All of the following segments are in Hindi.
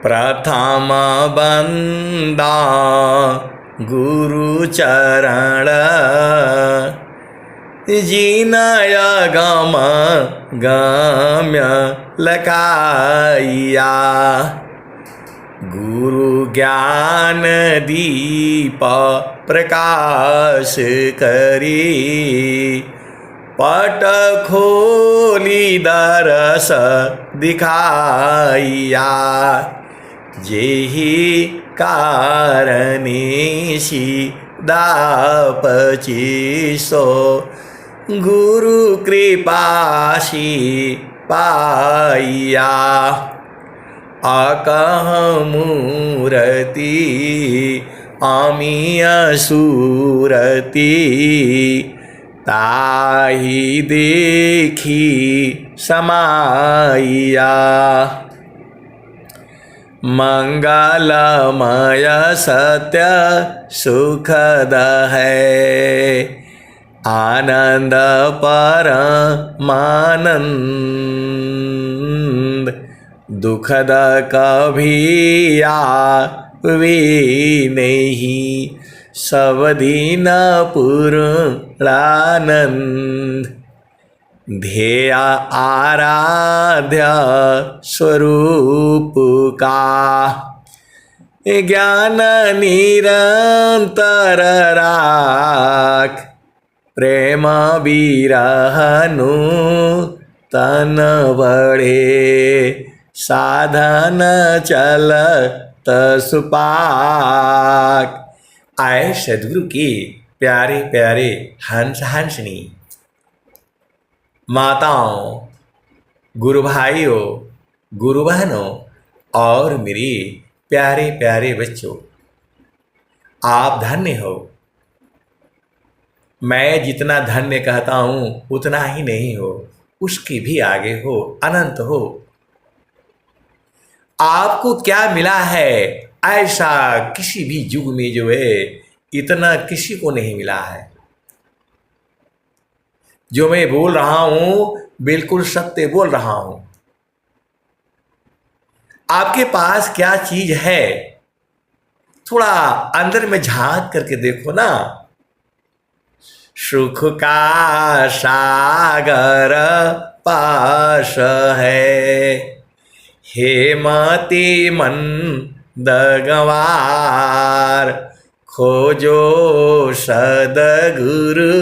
प्रथम बंदा गुरु चरण जिनय गम गम्य लकाइया। गुरु ज्ञान दीप प्रकाश करी पट खोली दरस दिखाइया। जेहि कारणेशी दापची सो गुरु कृपाशी पाइया। अकह मूरति अमीय सूरति ताहि देखी समाइया। मंगलमय सत्य सुखद है आनंद परमानंद। दुखद कभी आवे नहीं सब दिन पूर्णानंद। ध्येय आराध्य स्वरूप का ज्ञान निरंतर राख। प्रेम विरहनु तन बड़े साधन चलत सुपाक। आए सदगुरु के प्यारे प्यारे हंस हंसनी माताओं, गुरु भाइयों, गुरु बहनों और मेरे प्यारे प्यारे बच्चों, आप धन्य हो। मैं जितना धन्य कहता हूँ उतना ही नहीं हो, उसके भी आगे हो, अनंत हो। आपको क्या मिला है ऐसा किसी भी युग में जो है इतना किसी को नहीं मिला है। जो मैं बोल रहा हूं बिल्कुल सत्य बोल रहा हूं। आपके पास क्या चीज है थोड़ा अंदर में झांक करके देखो ना। सुख का सागर पास है हेमती मन दगवार। खोजो सदगुरु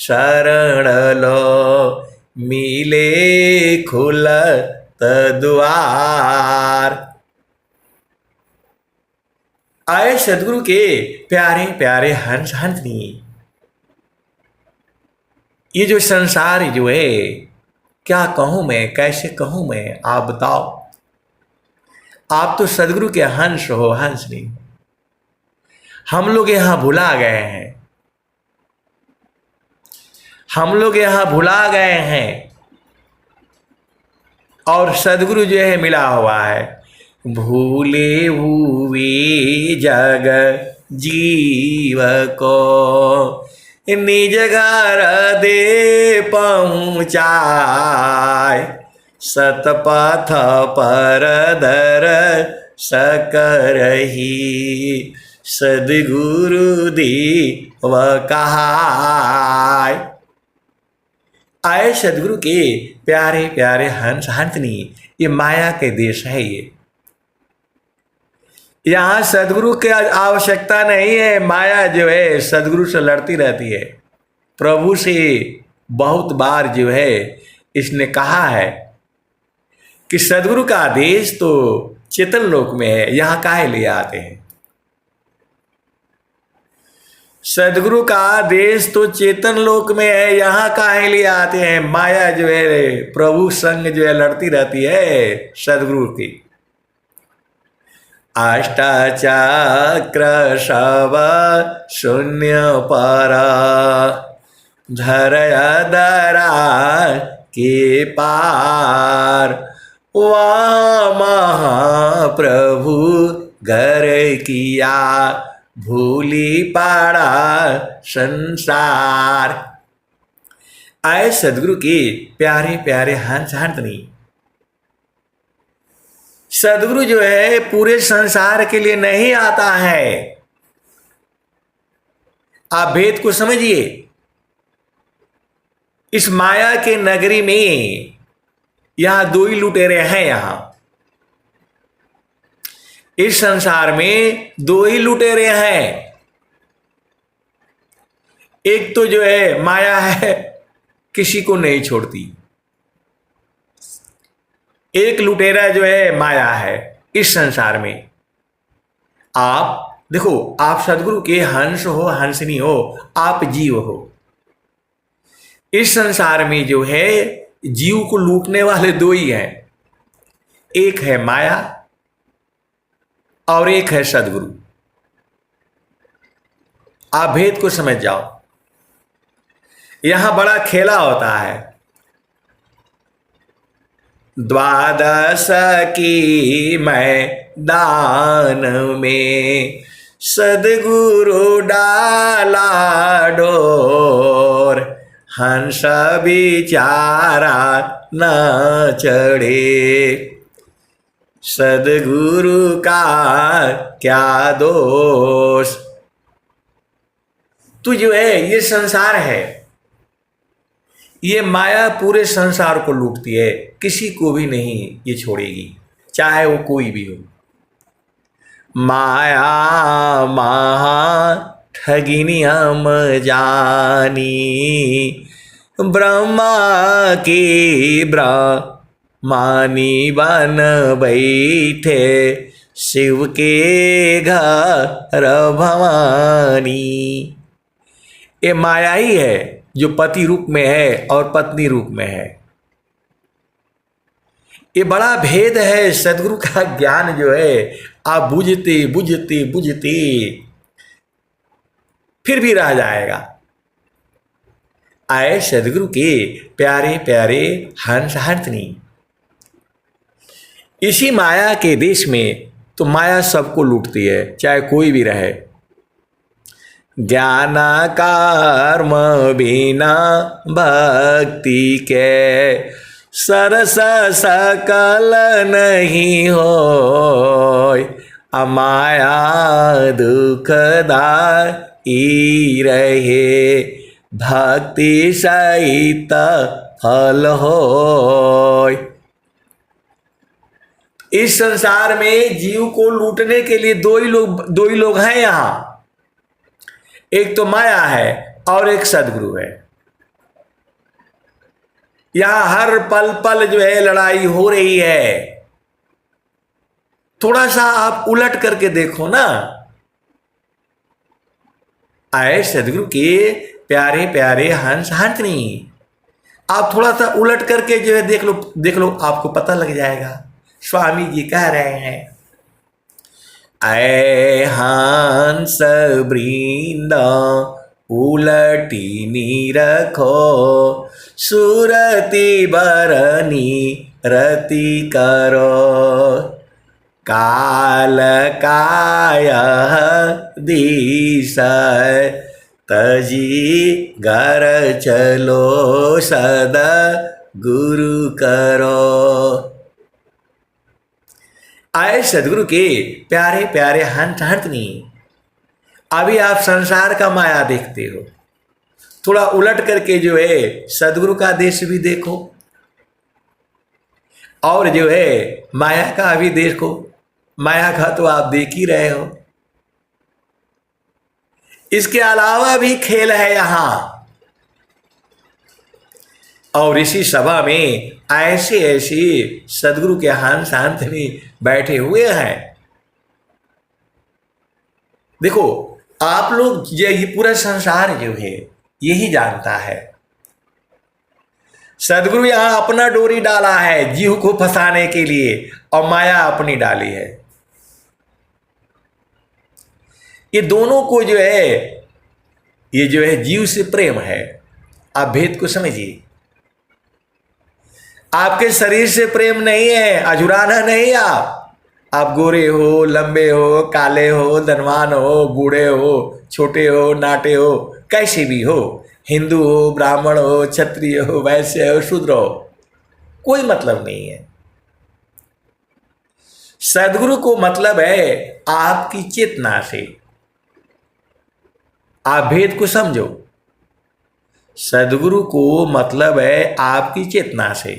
शरण लो मिले खुलत द्वार। आए सदगुरु के प्यारे प्यारे हंस हंसनी। ये जो संसार जो है क्या कहूं मैं, कैसे कहूं मैं, आप बताओ। आप तो सदगुरु के हंस हो, हंसनी। हम लोग यहां भुला गए हैं, हम लोग यहां भुला गए हैं और सदगुरु जो है मिला हुआ है। भूले हुए जग जीव को निज घर दे पहुँचाए। सतपथ पर दर सकरही सदगुरु देव कहाय। आए सदगुरु के प्यारे प्यारे हंस हंसनी। ये माया के देश है। ये यहाँ सदगुरु की आवश्यकता नहीं है। माया जो है सदगुरु से लड़ती रहती है। प्रभु से बहुत बार जो है इसने कहा है कि सदगुरु का आदेश तो चेतन लोक में है, यहाँ काहे लिए आते हैं। सदगुरु का आदेश तो चेतन लोक में है, यहाँ काहे लिए आते हैं। माया जो है प्रभु संग जो है लड़ती रहती है सदगुरु की। अष्टचक्र शव शून्य पर धरय दरा के पार। वह महाप्रभु घर किया भूली पाड़ा संसार। आए सदगुरु के प्यारे प्यारे हंस हंसनी। सदगुरु जो है पूरे संसार के लिए नहीं आता है। आप भेद को समझिए। इस माया के नगरी में यहां दो ही लुटेरे हैं। यहां इस संसार में दो ही लुटेरे हैं। एक तो जो है माया है, किसी को नहीं छोड़ती। एक लुटेरा जो है माया है इस संसार में। आप देखो, आप सदगुरु के हंस हो, हंसनी हो, आप जीव हो। इस संसार में जो है जीव को लूटने वाले दो ही हैं, एक है माया और एक है सदगुरु। आप भेद को समझ जाओ। यहां बड़ा खेला होता है। द्वादश की मैदान में सदगुरु डाला डोर, हंस बिचारा न चढ़े, सदगुरु का क्या दोष। तू जो है ये संसार है, ये माया पूरे संसार को लूटती है, किसी को भी नहीं ये छोड़ेगी, चाहे वो कोई भी हो। माया महा ठगिनी हम जानी, ब्रह्मा की ब्रह्मानी बन बैठे, शिव के घर भवानी। ये माया ही है जो पति रूप में है और पत्नी रूप में है। ये बड़ा भेद है। सदगुरु का ज्ञान जो है आप बुझते बुझते बुझते फिर भी रह जाएगा। आए सदगुरु के प्यारे प्यारे हंस हंसनी। इसी माया के देश में तो माया सबको लूटती है, चाहे कोई भी रहे। ज्ञान कर्म बिना भक्ति के सरस सकल नहीं हो, अमाया दुखदाई रहे, भक्ति सहित फल हो। इस संसार में जीव को लूटने के लिए दो ही लोग हैं यहां। एक तो माया है और एक सदगुरु है। यहां हर पल पल जो है लड़ाई हो रही है। थोड़ा सा आप उलट करके देखो ना। आए सदगुरु के प्यारे प्यारे हंस हंसनी। आप थोड़ा सा उलट करके जो है देख लो, आपको पता लग जाएगा। स्वामी जी कह रहे हैं, ऐ हंस वृंद उलटी रखो, सुरति बरनी रति करो, काल काय दिश तजी घर चलो, सदा गुरु करो। आए सदगुरु के प्यारे प्यारे हंस हंसनी। अभी आप संसार का माया देखते हो, थोड़ा उलट करके जो है सदगुरु का देश भी देखो, और जो है माया का भी देखो। माया का तो आप देख ही रहे हो। इसके अलावा भी खेल है यहां। और इसी सभा में ऐसे ऐसे सदगुरु के हंस हंसनी बैठे हुए हैं। देखो, आप लोग ये पूरा संसार जो है यही जानता है। सदगुरु यहां अपना डोरी डाला है जीव को फंसाने के लिए, और माया अपनी डाली है। ये दोनों को जो है, ये जो है जीव से प्रेम है। आप भेद को समझिए। आपके शरीर से प्रेम नहीं है, अजुराना नहीं। आप गोरे हो, लंबे हो, काले हो, धनवान हो, बूढ़े हो, छोटे हो, नाटे हो, कैसे भी हो, हिंदू हो, ब्राह्मण हो, क्षत्रिय हो, वैश्य हो, शूद्र हो, कोई मतलब नहीं है। सदगुरु को मतलब है आपकी चेतना से। आप भेद को समझो। सदगुरु को मतलब है आपकी चेतना से।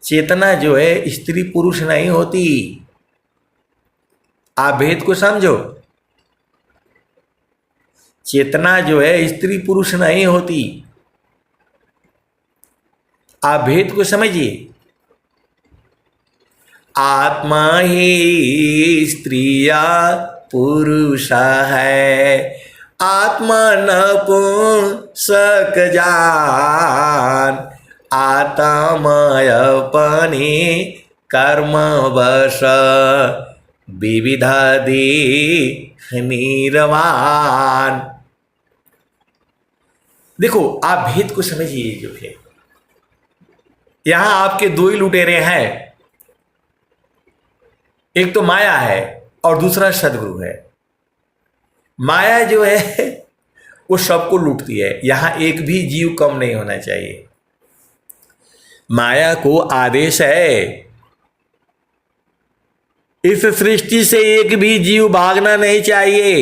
चेतना जो है स्त्री पुरुष नहीं होती। आप भेद को समझो। चेतना जो है स्त्री पुरुष नहीं होती। आप भेद को समझिए। आत्मा ही स्त्रिया पुरुष है, आत्मा नपुंसक जान, आत्मय अपने कर्म वश विविधा देह निर्वाण। देखो आप भेद को समझिए। जो है यहां आपके दो ही लुटेरे हैं, एक तो माया है और दूसरा सदगुरु है। माया जो है वो सबको लूटती है। यहां एक भी जीव कम नहीं होना चाहिए। माया को आदेश है इस सृष्टि से एक भी जीव भागना नहीं चाहिए।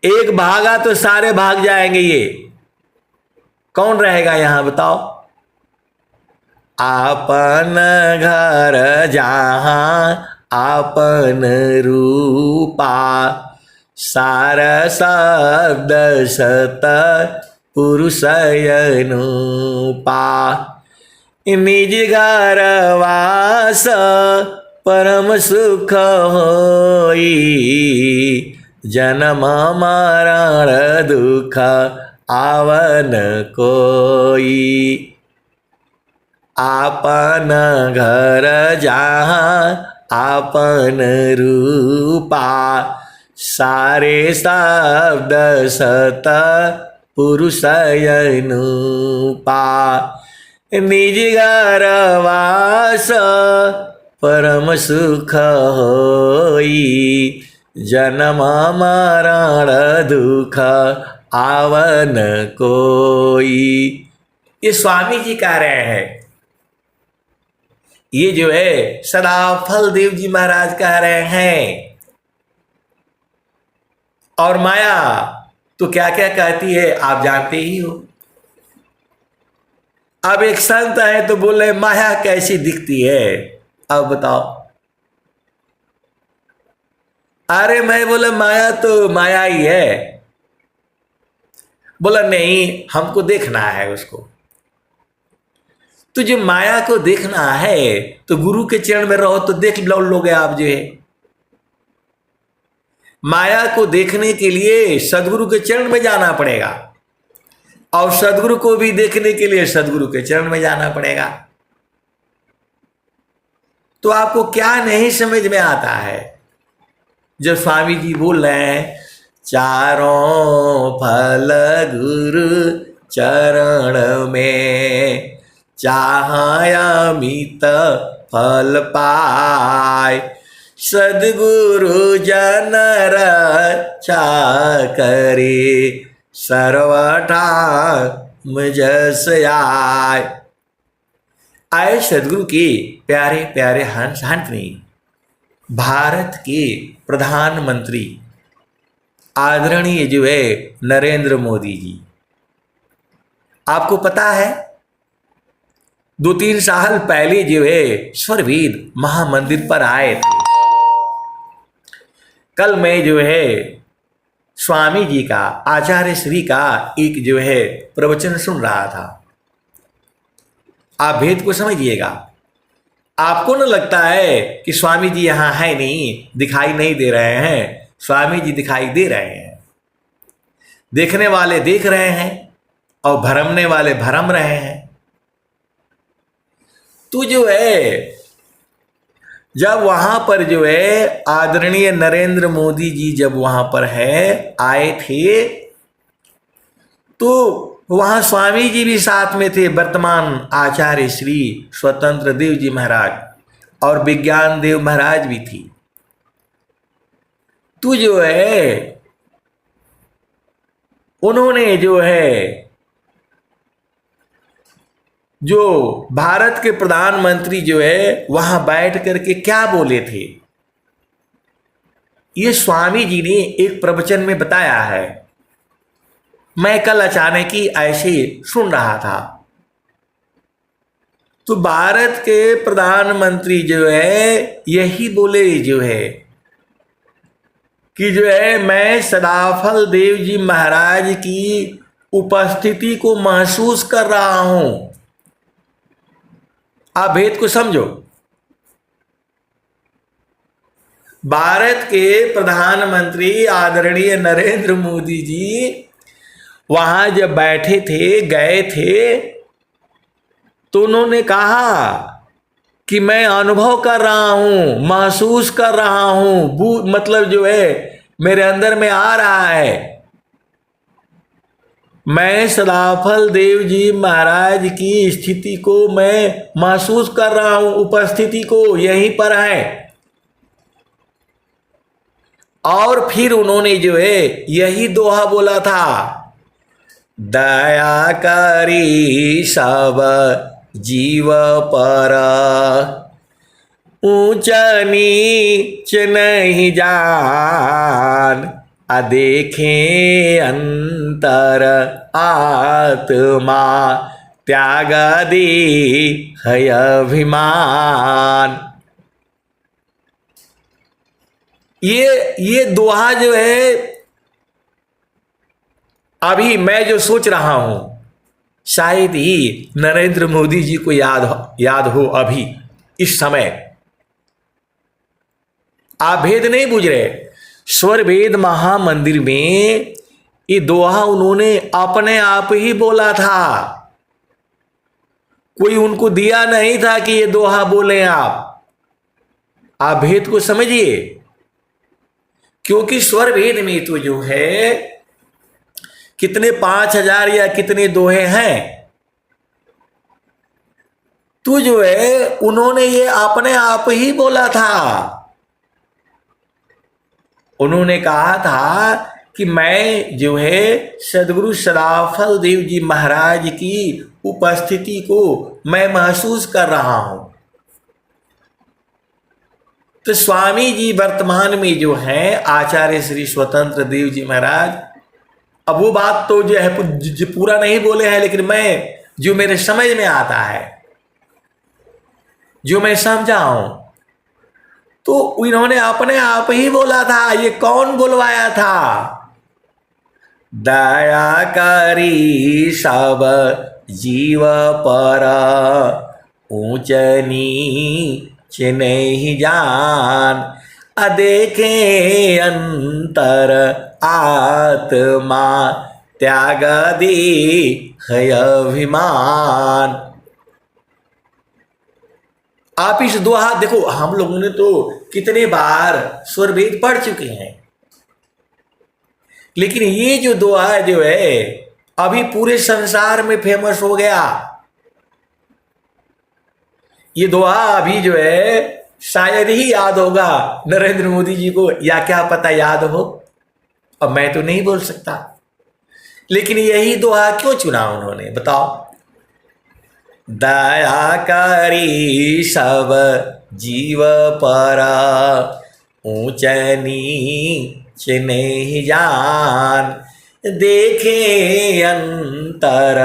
एक भागा तो सारे भाग जाएंगे। ये कौन रहेगा यहां बताओ? आपन घर जहां आपन रूपा, सार शब्द सत पुरुष अनुपा। निज घर वास परम सुख होई, जन्म मरण दुख आवन कोई। आपन घर जहां आपन रूपा, सारे शब्द सत पुरुष अनुपा। निज घर वास परम सुख होई, जन्म मरण दुख आवन कोई। ये स्वामी जी कह रहे हैं। ये जो है सदाफल देव जी महाराज कह रहे हैं। और माया तो क्या क्या कहती है आप जानते ही हो। अब एक संत है तो बोल रहे माया कैसी दिखती है, अब बताओ। अरे मैं बोला माया तो माया ही है। बोला नहीं हमको देखना है उसको। तो जो माया को देखना है तो गुरु के चरण में रहो तो देख लोगे आप। जो है माया को देखने के लिए सदगुरु के चरण में जाना पड़ेगा, और सदगुरु को भी देखने के लिए सदगुरु के चरण में जाना पड़ेगा। तो आपको क्या नहीं समझ में आता है जब स्वामी जी बोल रहे हैं चारों फल गुरु चरण में, चाहे अमित फल पाए, सद्गुरु जन रक्षा करे, सर्वठाम जस आए। आए सदगुरु के प्यारे प्यारे हंस हंसनी, भारत के प्रधानमंत्री आदरणीय जो है नरेंद्र मोदी जी। आपको पता है 2-3 साल पहले जो है स्वरवेद महामंदिर पर आए थे। कल मैं जो है स्वामी जी का, आचार्य श्री का एक जो है प्रवचन सुन रहा था। आप भेद को समझिएगा। आपको न लगता है कि स्वामी जी यहां है नहीं, दिखाई नहीं दे रहे हैं। स्वामी जी दिखाई दे रहे हैं। देखने वाले देख रहे हैं और भरमने वाले भरम रहे हैं। तो जो है जब वहां पर जो है आदरणीय नरेंद्र मोदी जी जब वहां पर आए थे, तो वहां स्वामी जी भी साथ में थे। वर्तमान आचार्य श्री स्वतंत्र देव जी महाराज और विज्ञान देव महाराज भी थी। तो जो है उन्होंने जो है जो भारत के प्रधानमंत्री जो है वहां बैठ करके क्या बोले थे, ये स्वामी जी ने एक प्रवचन में बताया है। मैं कल अचानक ही ऐसे सुन रहा था, तो भारत के प्रधानमंत्री जो है यही बोले जो है कि जो है मैं सदाफल देव जी महाराज की उपस्थिति को महसूस कर रहा हूं। आप भेद को समझो। भारत के प्रधानमंत्री आदरणीय नरेंद्र मोदी जी वहां जब बैठे थे, गए थे, तो उन्होंने कहा कि मैं अनुभव कर रहा हूं, महसूस कर रहा हूं, मतलब जो है मेरे अंदर में आ रहा है, मैं सदाफल देव जी महाराज की स्थिति को मैं महसूस कर रहा हूं, उपस्थिति को यहीं पर है। और फिर उन्होंने जो है यही दोहा बोला था, दया करी सब जीव पर, ऊंच नीच नहीं जान, देखे अंतर आत्मा, त्याग दी है अभिमान। ये दोहा जो है अभी मैं जो सोच रहा हूं, शायद ही नरेंद्र मोदी जी को याद हो अभी इस समय। आप भेद नहीं बुझ रहे। स्वर वेद महामंदिर में ये दोहा उन्होंने अपने आप ही बोला था, कोई उनको दिया नहीं था कि ये दोहा बोले आप भेद को समझिए। क्योंकि स्वर वेद में तो जो है कितने 5000 या कितने दोहे हैं, तो जो है उन्होंने ये अपने आप ही बोला था। उन्होंने कहा था कि मैं जो है सदगुरु सदाफल देव जी महाराज की उपस्थिति को मैं महसूस कर रहा हूं। तो स्वामी जी वर्तमान में जो है आचार्य श्री स्वतंत्र देव जी महाराज, अब वो बात तो जो है पूरा नहीं बोले हैं, लेकिन मैं जो मेरे समझ में आता है, जो मैं समझा हूं, तो इन्होंने अपने आप ही बोला था। ये कौन बुलवाया था? दया करी सब जीव पर, ऊंच नीच नहीं जान, देखे अंतर आत्मा, त्याग दी है अभिमान। आप इस दोहा देखो, हम लोगों ने तो कितने बार स्वर वेद पढ़ चुके हैं, लेकिन ये जो दोहा जो है अभी पूरे संसार में फेमस हो गया। ये दोहा अभी जो है शायद ही याद होगा नरेंद्र मोदी जी को, या क्या पता याद हो, अब मैं तो नहीं बोल सकता। लेकिन यही दोहा क्यों चुना उन्होंने, बताओ? दया करी सब जीव पर, ऊंच नीच नहीं जान, देखे अंतर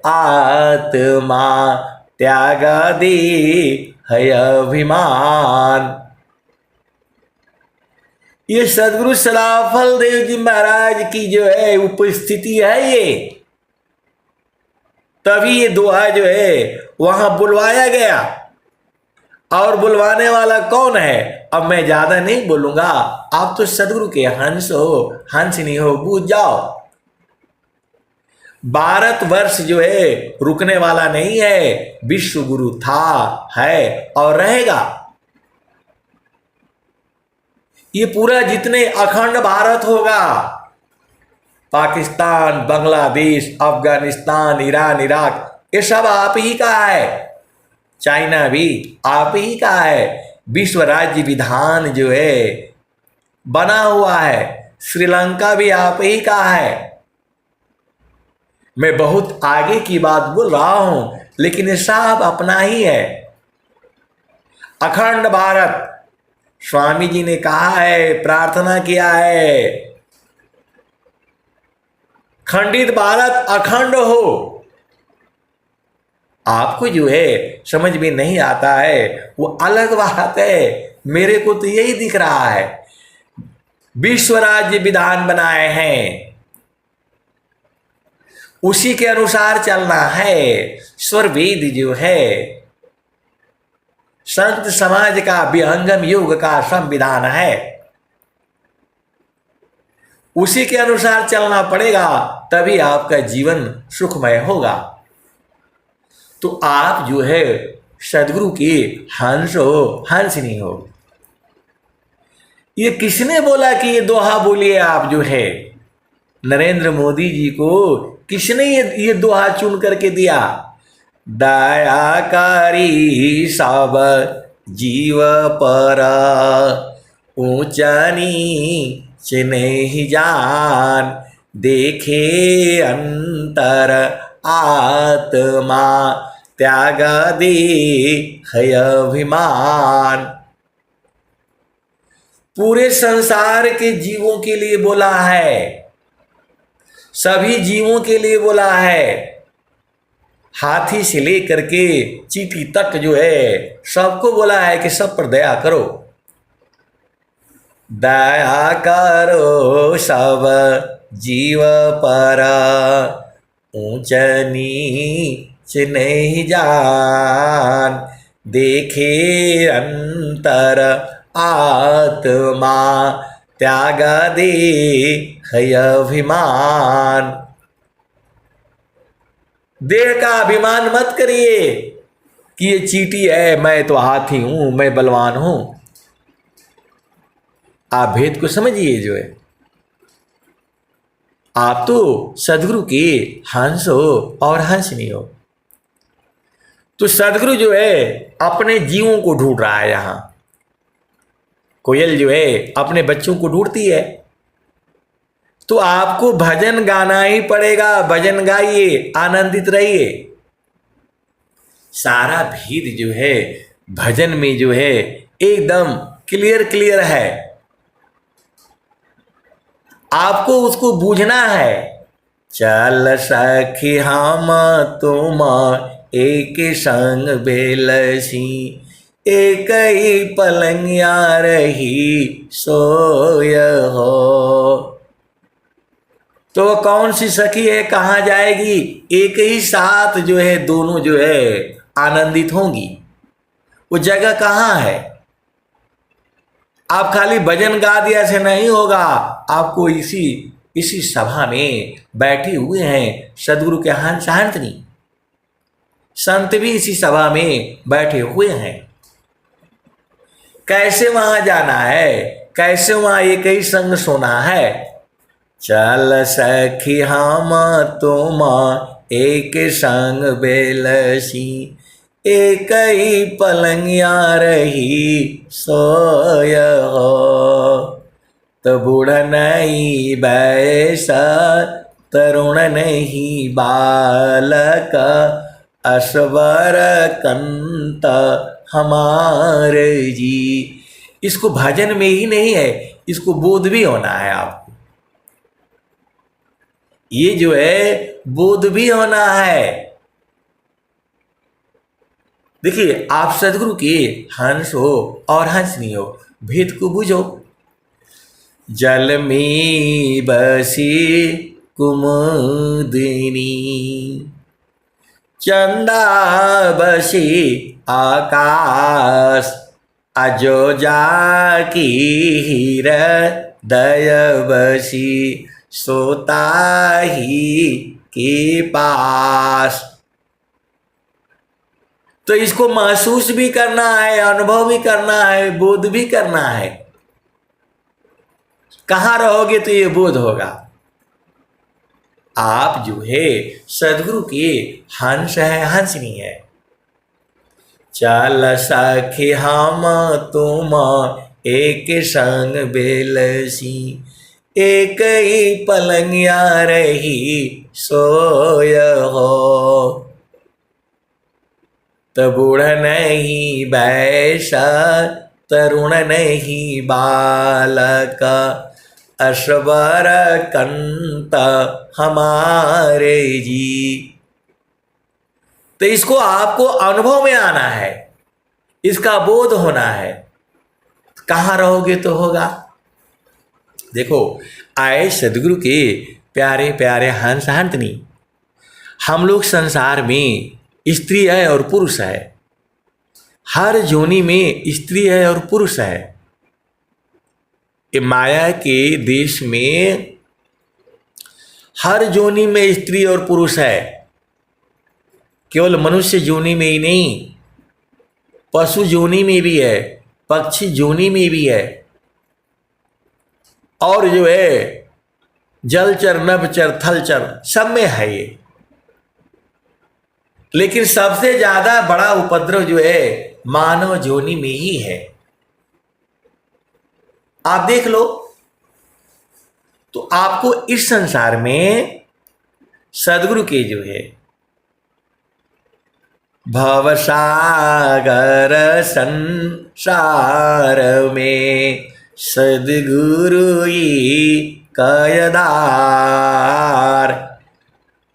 आत्मा, त्याग दी है अभिमान। ये सदगुरु सदाफल देव जी महाराज की जो है उपस्थिति है ये, तभी ये दोहा जो है वहां बुलवाया गया। और बुलवाने वाला कौन है, अब मैं ज्यादा नहीं बोलूंगा, आप तो सदगुरु के हंस हो, हंस नहीं हो, बूझ जाओ। भारतवर्ष जो है रुकने वाला नहीं है, विश्व गुरु था, है और रहेगा। ये पूरा जितने अखंड भारत होगा, पाकिस्तान, बांग्लादेश, अफगानिस्तान, ईरान, इराक, ये सब आप ही का है। चाइना भी आप ही का है। विश्व राज्य विधान जो है बना हुआ है, श्रीलंका भी आप ही का है। मैं बहुत आगे की बात बोल रहा हूं, लेकिन ये सब अपना ही है। अखंड भारत स्वामी जी ने कहा है, प्रार्थना किया है, खंडित भारत अखंड हो। आपको जो है समझ में नहीं आता है वो अलग बात है, मेरे को तो यही दिख रहा है। विश्व राज्य विधान बनाए हैं, उसी के अनुसार चलना है। स्वर वेद जो है संत समाज का विहंगम युग का संविधान है, उसी के अनुसार चलना पड़ेगा, तभी आपका जीवन सुखमय होगा। तो आप जो है सदगुरु के हंस हो, हंसनी हो। ये किसने बोला कि ये दोहा बोलिए आप जो है? नरेंद्र मोदी जी को किसने ये दोहा चुन करके दिया? दयाकारी सब जीव पर, ऊंचा नीच नहीं जान, देखे अंतर आत्मा, त्याग दे है अभिमान। पूरे संसार के जीवों के लिए बोला है, सभी जीवों के लिए बोला है। हाथी से लेकर के चींटी तक जो है सबको बोला है कि सब पर दया करो। दया करो सब जीव पर, ऊंच नीच नहीं जान, देखे अंतर आत्मा, त्याग दे है अभिमान। देह का अभिमान मत करिए कि ये चींटी है, मैं तो हाथी हूं, मैं बलवान हूं। आप भेद को समझिए जो है। आप तो सदगुरु के हंस हो और हंसनी हो। तो सदगुरु जो है अपने जीवों को ढूंढ रहा है। यहां कोयल जो है अपने बच्चों को ढूंढती है, तो आपको भजन गाना ही पड़ेगा। भजन गाइए, आनंदित रहिए। सारा भेद जो है भजन में जो है एकदम क्लियर क्लियर है, आपको उसको बूझना है। चल सखी हम तुम एक संग बेलसी, एक ही पलंगिया रही सोय हो। तो कौन सी सखी है, कहाँ जाएगी? एक ही साथ जो है दोनों जो है आनंदित होंगी। वो जगह कहाँ है? आप खाली भजन गा दिया से नहीं होगा, आपको इसी सभा में बैठे हुए हैं सदगुरु के हंस हंसनी, संत भी इसी सभा में बैठे हुए हैं। कैसे वहां जाना है, कैसे वहां एक ही संग सोना है? चल सखी हम तुम एक संग बेलसी, एक ही पलंगिया रही सोय हो। तो बूढ़ नहीं बैसा, तरुण नहीं बालक, असवर कंत हमारे जी। इसको भजन में ही नहीं है, इसको बोध भी होना है आपको। ये जो है बोध भी होना है। देखिए, आप सदगुरु के हंस हो और हंसनी हो, भेद को बुझो। जल में बसी कुमुदिनी, चंदा बसी आकाश, अजो जाकी हृदय बसी सोता ही के पास। तो इसको महसूस भी करना है, अनुभव भी करना है, बोध भी करना है। कहाँ रहोगे तो ये बोध होगा। आप जो है सदगुरु के हंस है, हंसनी है। चल सखी हम तुम एक संग बेलसी, एक ही पलंगिया रही सोय हो। बूढ़ नहीं बैसा, तरुण नहीं बालक, असबर कंत हमारे जी। तो इसको आपको अनुभव में आना है, इसका बोध होना है। कहाँ रहोगे तो होगा। देखो, आए सदगुरु के प्यारे प्यारे हंस हंतनी, हम लोग संसार में स्त्री है और पुरुष है, हर जोनी में स्त्री है और पुरुष है। ये माया के देश में हर जोनी में स्त्री और पुरुष है, केवल मनुष्य जोनी में ही नहीं, पशु जोनी में भी है, पक्षी जोनी में भी है, और जो है जलचर नभचर थलचर सब में है ये। लेकिन सबसे ज्यादा बड़ा उपद्रव जो है मानव जोनी में ही है। आप देख लो, तो आपको इस संसार में सदगुरु के जो है भवसागर संसार में सदगुरु ही कयदार,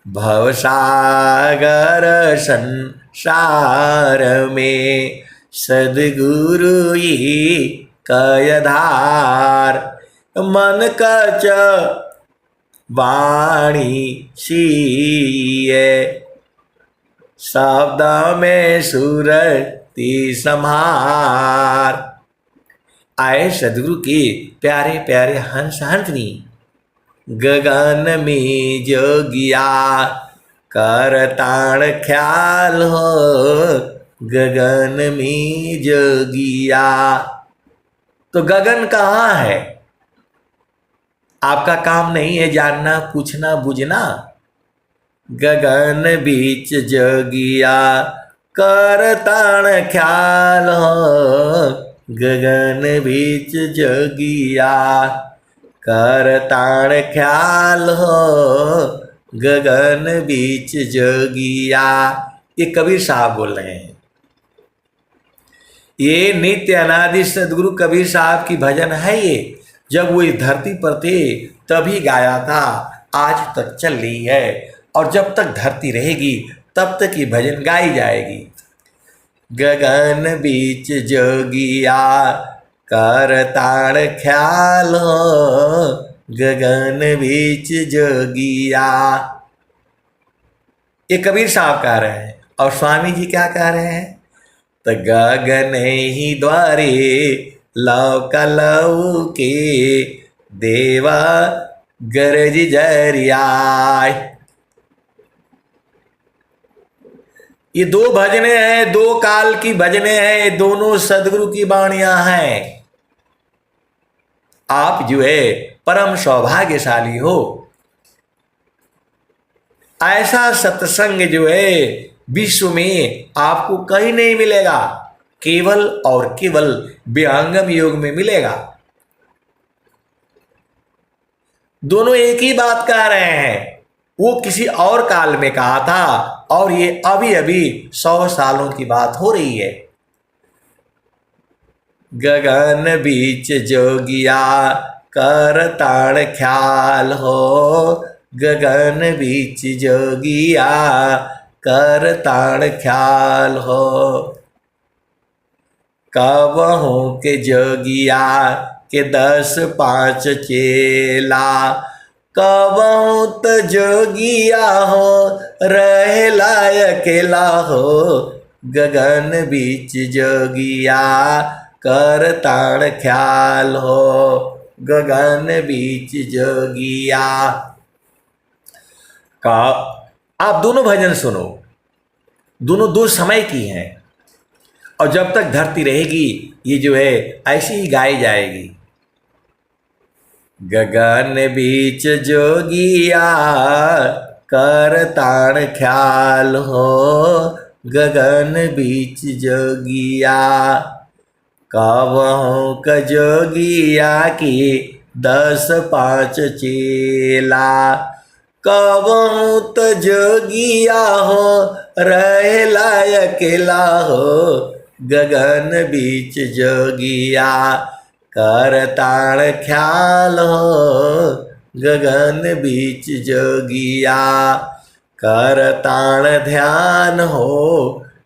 भवसागर संसार में सदगुरु ही कयधार, मन कच वाणी सीए शब्द में सुरति संहार। आए सदगुरु के प्यारे प्यारे हंस हंसनी, गगन में जोगिया करताड़ ख्याल हो, गगन में जोगिया। तो गगन कहाँ है? आपका काम नहीं है जानना पूछना बुझना। गगन बीच जोगिया करताड़ ख्याल हो, गगन बीच जोगिया करताड़ ख्याल हो, गगन बीच जोगिया। ये कबीर साहब बोल रहे हैं। ये नित्य अनादि सदगुरु कबीर साहब की भजन है ये। जब वो इस धरती पर थे तभी गाया था, आज तक चल रही है, और जब तक धरती रहेगी तब तक ये भजन गाई जाएगी। गगन बीच जोगिया करताड़ ख्याल हो, गगन बीच जोगिया। ये कबीर साहब कह रहे हैं, और स्वामी जी क्या कह रहे हैं? तो गगन ही द्वारे लौका लौ के देवा गरज जरियाय। ये दो भजने हैं, दो काल की भजने हैं, दोनों सदगुरु की वाणियां हैं। आप जो है परम सौभाग्यशाली हो। ऐसा सत्संग जो है विश्व में आपको कहीं नहीं मिलेगा, केवल और केवल विहंगम योग में मिलेगा। दोनों एक ही बात कह रहे हैं। वो किसी और काल में कहा था, और ये अभी अभी 100 सालों की बात हो रही है। गगन बीच जोगिया करताड़ ख्याल हो, गगन बीच जोगिया करताड़ ख्याल हो। कबहू के जोगिया के 10 5 चेला, कबहू तो जोगिया हो रहेला अकेला हो, गगन बीच जोगिया करताड़ ख्याल हो, गगन बीच जोगिया का। आप दोनों भजन सुनो, दोनों दो समय की हैं, और जब तक धरती रहेगी ये जो है ऐसी ही गाई जाएगी। गगन बीच जोगिया करताड़ ख्याल हो, गगन बीच जोगिया कबहू क जोगिया की 10 5 चेला, कबहू त जोगिया हो रहेला अकेला हो, गगन बीच जोगिया करताण ख्याल हो, गगन बीच जोगिया करताण ध्यान हो,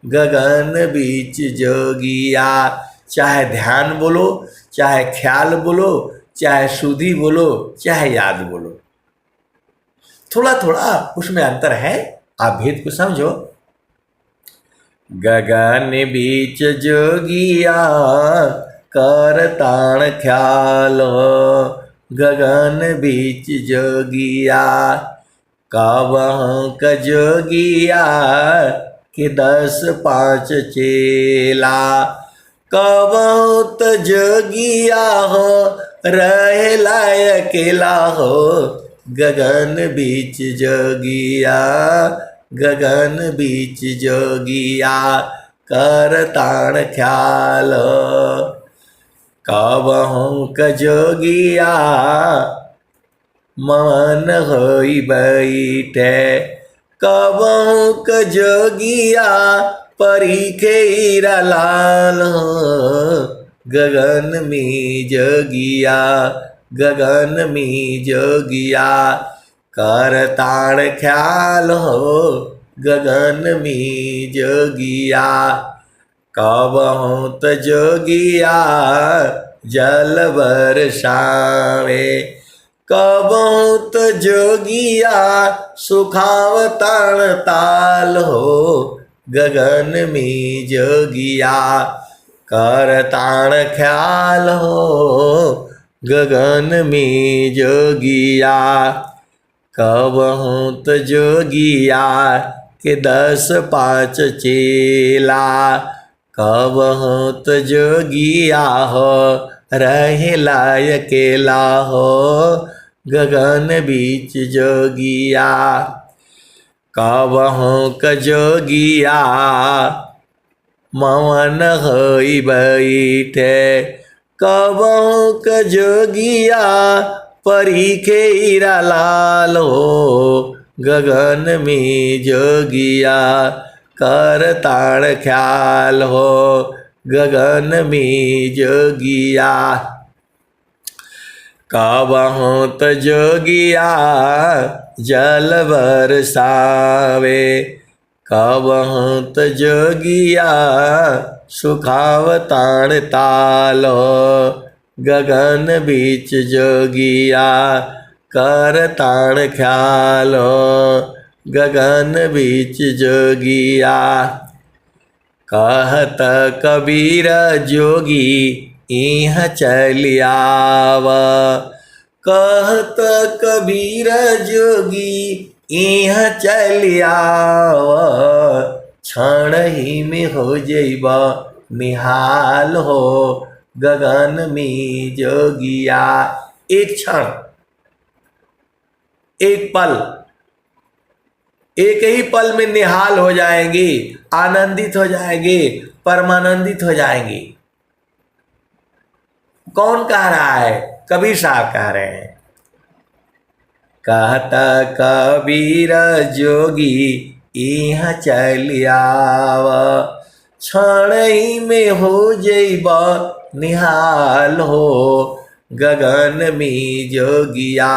गगन बीच जोगिया। चाहे ध्यान बोलो, चाहे ख्याल बोलो, चाहे सुधि बोलो, चाहे याद बोलो, थोड़ा थोड़ा उसमें अंतर है, आप भेद को समझो। गगन बीच जोगिया करताण ख्याल हो, गगन बीच जोगिया कबहू क जोगिया कि 10 5 चेला, कबहू त जोगिया हो रहेला अकेला हो, गगन बीच जोगिया गगन बीच जोगिया करताण ख्याल, कबहू क जोगिया मन होई बैठे, कबहू क जोगिया परीखे हीरा लाल हो, गगन में जोगिया गगन में जोगिया करताण ख्याल हो, गगन में जोगिया कबहू त जोगिया जल बरसावे, कबहू त जोगिया सुखावताण ताल हो, गगन में जोगिया करताण ख्याल हो, गगन में जोगिया कबहू त जोगिया के 10 5 चेला, कबहू त जोगिया हो रहेला अकेला हो, गगन बीच जोगिया कबहू क जोगिया मौन होई बैठे, कबहू क जोगिया परीखे हीरा लाल हो, गगन में जोगिया करताण ख्याल हो, गगन में जोगिया कबहू त जोगिया जल बरसावे, कबहू त जोगिया सुखावताण ताल हो, गगन बीच जोगिया करताण ख्याल हो, गगन बीच जोगिया कहत कबीर जोगी इह चलियाव, कहत कबीर जोगी इह चलियाव, क्षण ही में हो जइबा निहाल हो, गगन में जोगिया। एक क्षण, एक पल, एक ही पल में निहाल हो जाएंगे, आनंदित हो जाएंगे, परमानंदित हो जाएंगे। कौन कह रहा है? कबीर साहब कह रहे हैं। कहता कबीर जोगी इह चलियाव, क्षण ही में हो जइबा निहाल हो, गगन में जोगिया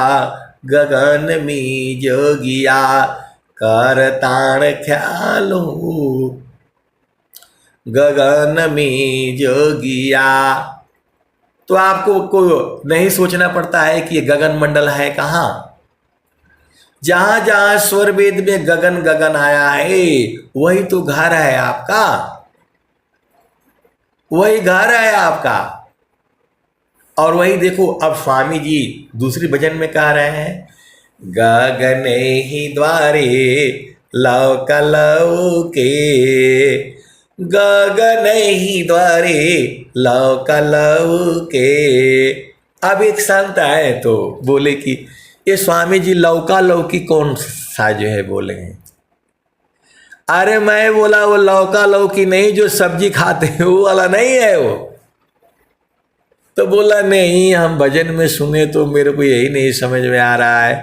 गगन में जोगिया करताण ख्याल हो, गगन में जोगिया। तो आपको को नहीं सोचना पड़ता है कि ये गगन मंडल है कहाँ। जहां जहां स्वर वेद में गगन गगन आया है वही तो घर है आपका, वही घर है आपका। और वही देखो अब स्वामी जी दूसरी भजन में कह रहे हैं, गगन ही द्वारे लौक लौके, गगन ही द्वारे लौक लौके। अब एक संत आए तो बोले कि ये स्वामी जी लौका लौकी कौन सा जो है बोले हैं। अरे मैं बोला वो लौका लौकी नहीं जो सब्जी खाते हैं वो वाला नहीं है वो। तो बोला नहीं हम भजन में सुने तो मेरे को यही नहीं समझ में आ रहा है।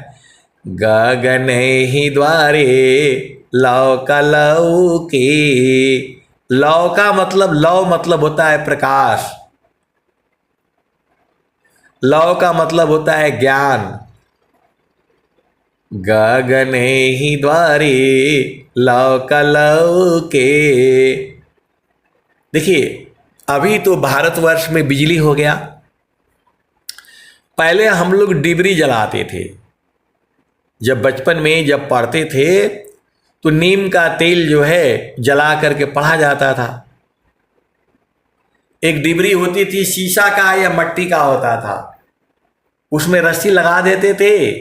गगन ही द्वारे लौके। लौ का मतलब, लौ मतलब होता है प्रकाश, लौ का मतलब होता है ज्ञान। गगन ही द्वारे लौके। देखिए, अभी तो भारतवर्ष में बिजली हो गया, पहले हम लोग डिबरी जलाते थे। जब बचपन में जब पढ़ते थे तो नीम का तेल जो है जला करके पढ़ा जाता था। एक डिबरी होती थी, शीशा का या मट्टी का होता था, उसमें रस्सी लगा देते थे,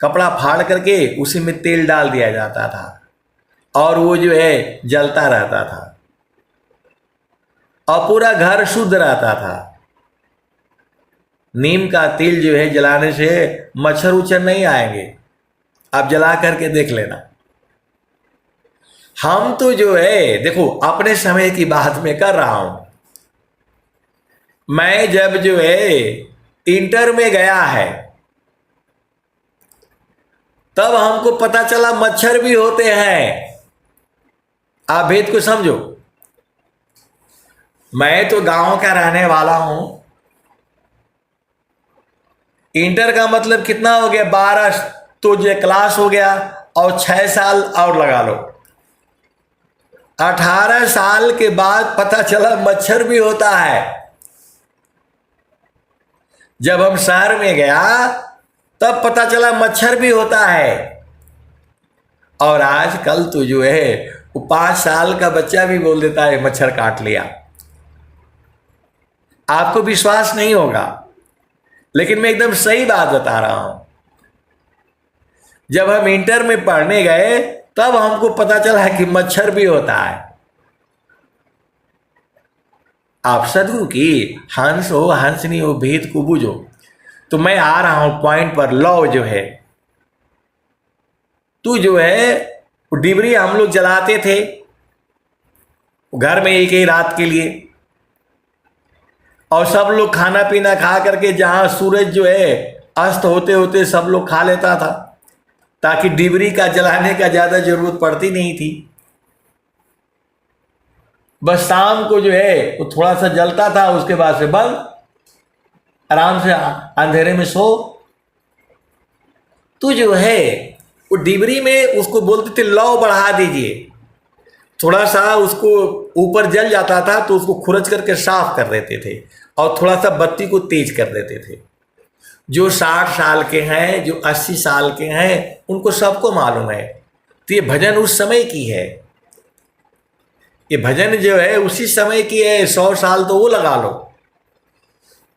कपड़ा फाड़ करके उसी में तेल डाल दिया जाता था और वो जो है जलता रहता था और पूरा घर शुद्ध रहता था। नीम का तेल जो है जलाने से मच्छर उच्छर नहीं आएंगे, आप जला करके देख लेना। हम तो जो है देखो अपने समय की बात में कर रहा हूं। मैं जब जो है इंटर में गया है तब हमको पता चला मच्छर भी होते हैं। आप भेद को समझो। मैं तो गांव का रहने वाला हूं। इंटर का मतलब कितना हो गया, 12 तो जो क्लास हो गया और 6 साल और लगा लो, 18 साल के बाद पता चला मच्छर भी होता है। जब हम शहर में गया तब पता चला मच्छर भी होता है। और आजकल तो जो है वो 5 साल का बच्चा भी बोल देता है मच्छर काट लिया। आपको विश्वास नहीं होगा, लेकिन मैं एकदम सही बात बता रहा हूं। जब हम इंटर में पढ़ने गए तब हमको पता चला कि मच्छर भी होता है। आप सदगुरु की हंस हो हंसनी हो भेद को बूझो। तो मैं आ रहा हूं पॉइंट पर। लौ जो है, तू जो है डिबरी हम लोग जलाते थे घर में एक ही रात के लिए, और सब लोग खाना पीना खा करके जहां सूरज जो है अस्त होते होते सब लोग खा लेता था, ताकि डिबरी का जलाने का ज्यादा जरूरत पड़ती नहीं थी। बस शाम को जो है वो थोड़ा सा जलता था, उसके बाद से बंद, आराम से अंधेरे में सो। तो जो है वो डिबरी में उसको बोलते थे लौ बढ़ा दीजिए, थोड़ा सा उसको ऊपर जल जाता था तो उसको खुरच करके साफ कर देते थे और थोड़ा सा बत्ती को तेज कर देते थे। जो 60 साल के हैं, जो 80 साल के हैं, उनको सबको मालूम है। तो ये भजन उस समय की है, ये भजन जो है उसी समय की है। 100 साल तो वो लगा लो।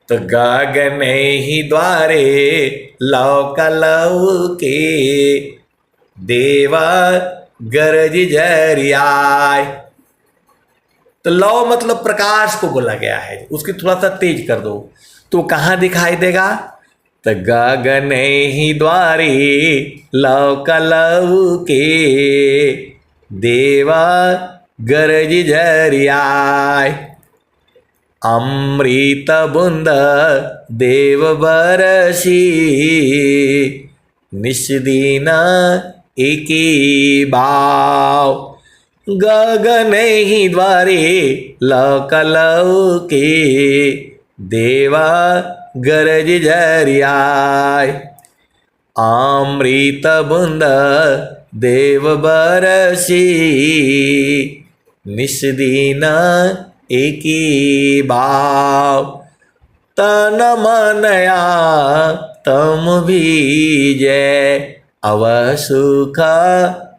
तो गगन ही द्वारे लौके, देवा गरज झरियाय। तो लौ मतलब प्रकाश को बोला गया है, उसकी थोड़ा सा तेज कर दो तो कहां दिखाई देगा। तो गगन ही द्वारे लौके, देवा गरज झरियाय। अमृत बूंद देव बरसी, निस्दिन एकी भाव। गगन ही द्वारे लौके, देवा गरज झरियाय। अमृत बूंद देव बरसी, निस्दिन एकी भाव। तन मनया तम भीजे, अव सुख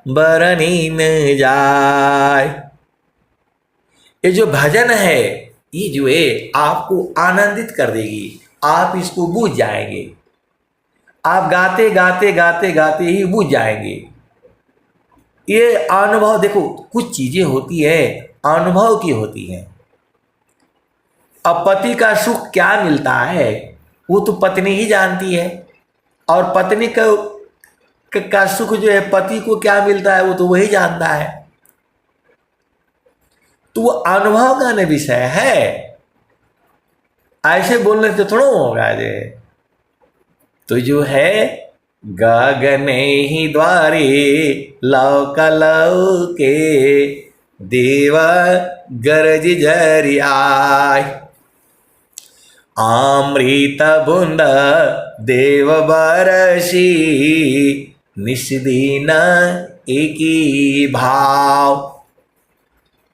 बरनीन जाय। ये जो भजन है ये जो है आपको आनंदित कर देगी, आप इसको बूझ जाएंगे। आप गाते गाते गाते गाते ही बूझ जाएंगे। ये अनुभव, देखो कुछ चीजें होती है अनुभव की होती हैं। अब पति का सुख क्या मिलता है वो तो पत्नी ही जानती है, और पत्नी का सुख जो है पति को क्या मिलता है वो तो वही जानता है। तो वो अनुभव का न विषय है, ऐसे बोलने से थोड़ा होगा। तो जो है गगने ही द्वारे लौके देव गरज झरि आय। अमृत बूंद देव बरसी निस्दिन एकी भाव।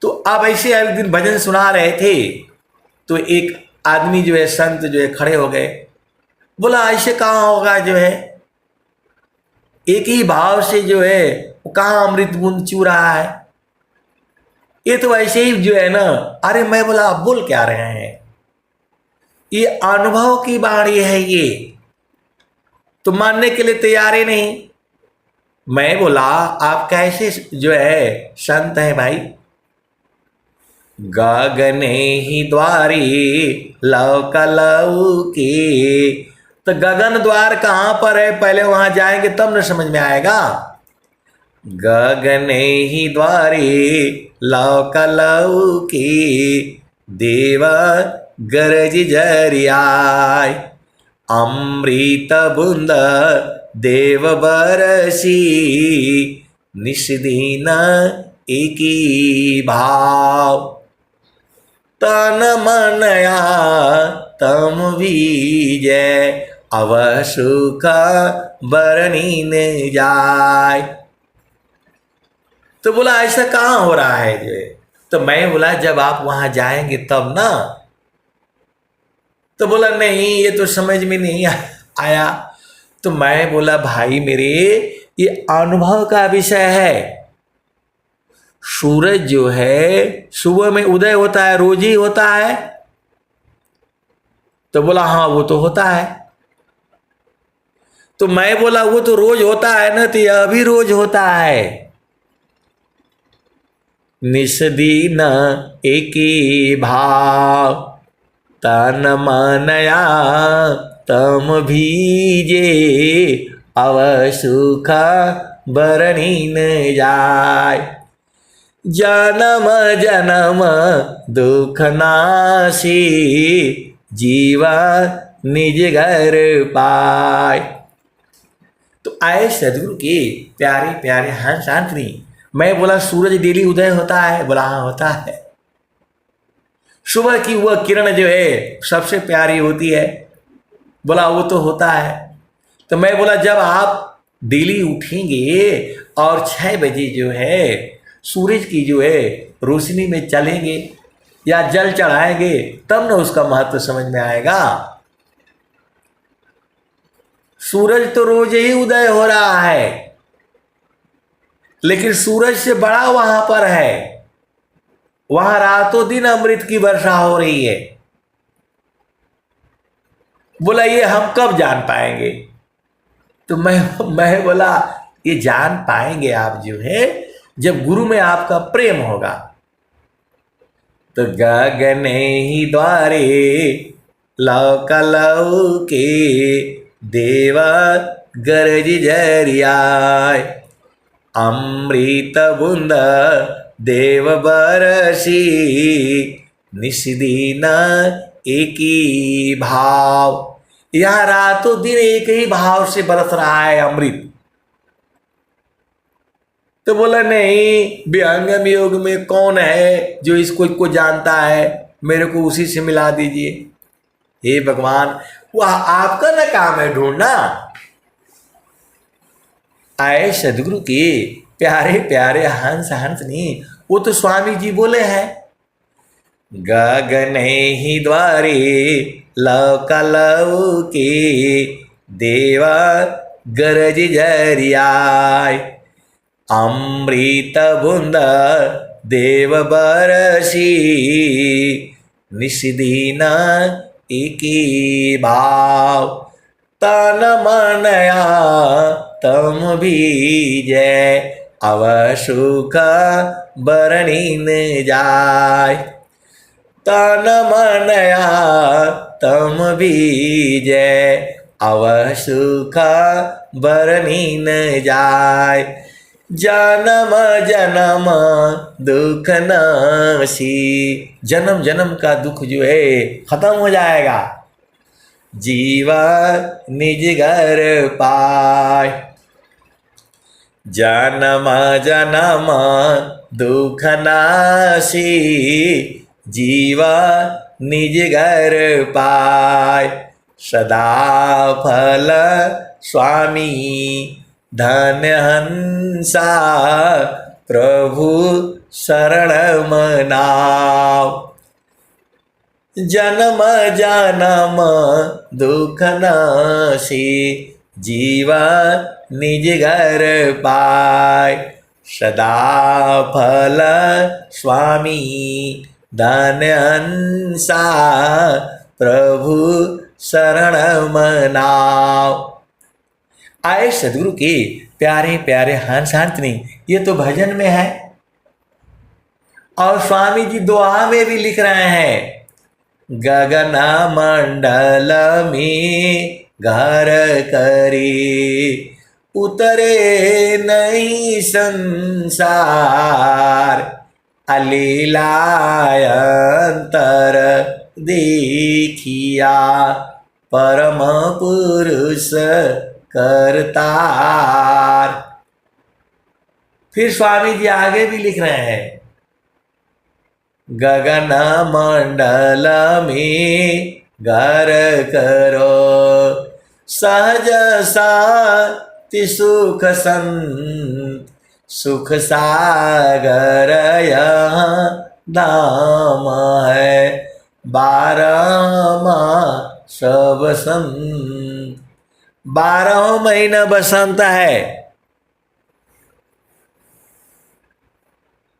तो अब ऐसे एक दिन भजन सुना रहे थे तो एक आदमी जो है संत जो है खड़े हो गए, बोला ऐसे कहाँ होगा जो है एक ही भाव से जो है वो कहाँ अमृत बूंद चू रहा है, ये तो ऐसे ही जो है ना। अरे मैं बोला आप बोल क्या रहे हैं, ये अनुभव की वाणी है, ये तो मानने के लिए तैयार ही नहीं। मैं बोला आप कैसे जो है संत है भाई। गगने ही द्वारी लौके, तो गगन द्वार कहाँ पर है, पहले वहां जाएंगे तब न समझ में आएगा। गगने ही द्वारी लौके देव गरज झरि आय। अमृत बूंद देव बरसी निस्दिन एकी भाव। तन मनया तम बीजय अव सुख बरनी न जाय। तो बोला ऐसा कहाँ हो रहा है जो, तो मैं बोला जब आप वहां जाएंगे तब ना। तो बोला नहीं ये तो समझ में नहीं आया। तो मैं बोला भाई मेरे ये अनुभव का विषय है। सूरज जो है सुबह में उदय होता है, रोज ही होता है। तो बोला हाँ वो तो होता है। तो मैं बोला वो तो रोज होता है ना, तो यह भी रोज होता है। निस्दिन एकी भाव तन मनया तम भीजे अव सुख बरनी न जाय। जन्म जन्म दुख नासी जीवा निज घर पाय। तो आए सदगुरु के प्यारे प्यारे हंस आंतनी। मैं बोला सूरज डेली उदय होता है, बोला हाँ होता है। सुबह की वह किरण जो है सबसे प्यारी होती है, बोला वो तो होता है। तो मैं बोला जब आप डेली उठेंगे और 6 बजे जो है सूरज की जो है रोशनी में चलेंगे या जल चढ़ाएंगे तब ना उसका महत्व समझ में आएगा। सूरज तो रोज ही उदय हो रहा है, लेकिन सूरज से बड़ा वहां पर है, वहां रातों दिन अमृत की वर्षा हो रही है। बोला ये हम कब जान पाएंगे। तो मैं बोला ये जान पाएंगे आप जो है जब गुरु में आपका प्रेम होगा। तो गगने ही द्वारे लौके देवा गरज झरि आय। अमृत बूंद देव बरसी निस्दिन एकी भाव। यह रातों दिन एक ही भाव से बरस रहा है अमृत। तो बोला नहीं विहंगम योग में कौन है जो इसको जानता है, मेरे को उसी से मिला दीजिए। हे भगवान वह आपका ना काम है ढूंढना। आए सदगुरु के प्यारे प्यारे हंस हंसनी, वो तो स्वामी जी बोले हैं गगने ही द्वारे लौके देवा गरज झरि आय। अमृत बूंद देव बरसी निस्दिन एकी भाव। तन मनया तम बीजय अव सुख बरनी न जाय। तन मनया तम बीजय अव सुख बरनी न जाय। जन्म जन्म दुख नासी, जन्म जन्म का दुख जो है खत्म हो जाएगा। जीवा निज घर पाय। जन्म जन्म दुख नासी, जीवा निज घर पाय। सदा फल स्वामी धन्य हंसा, प्रभु शरण मनाओ। जन्म जन्म दुख नासी, जीवा निज घर पाय। सदा फल स्वामी धन्य हंसा, प्रभु शरण मनाओ। आए सदगुरु के प्यारे प्यारे हंस हंसनी, ये तो भजन में है और स्वामी जी दोहा में भी लिख रहे हैं। गगन मंडल में घर करे, उतरे नहीं संसार। अलीलायंतर देखिया, परम पुरुष करतार। फिर स्वामी जी आगे भी लिख रहे हैं। गगन मंडल में घर करो, सहज शांति सुख संत। सुख सागर यहाँ धाम है, 12 मास बसंत। 12 महीना बसंत है।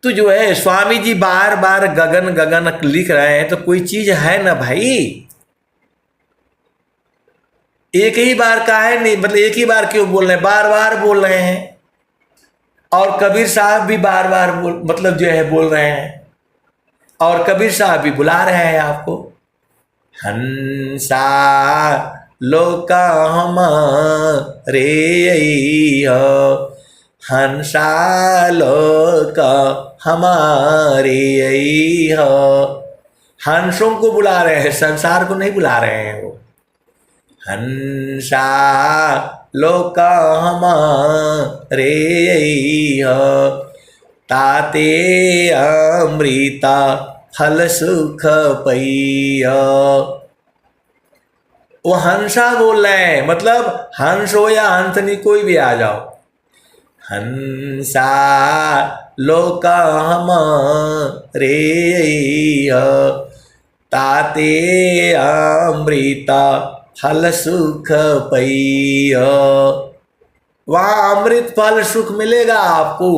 तो जो है स्वामी जी बार बार गगन गगन लिख रहे हैं, तो कोई चीज है ना भाई। एक ही बार का है नहीं, मतलब एक ही बार क्यों बोल रहे हैं, बार बार बोल रहे हैं। और कबीर साहब भी बार बार मतलब जो है बोल रहे हैं, और कबीर साहब भी बुला रहे हैं आपको। हंसा लोका हमारे हो, हंसा लोका हमारे हो। हंसों को बुला रहे हैं, संसार को नहीं बुला रहे हैं वो। हंसा लोका हमारे हो, ताते अमृता फल सुख पैया। वो हंसा बोल रहे हैं, मतलब हंस हो या हंसनी कोई भी आ जाओ। हंसा लोका हमारे हो, ताते अमृता फल सुख पैया। वहाँ अमृत फल सुख मिलेगा आपको,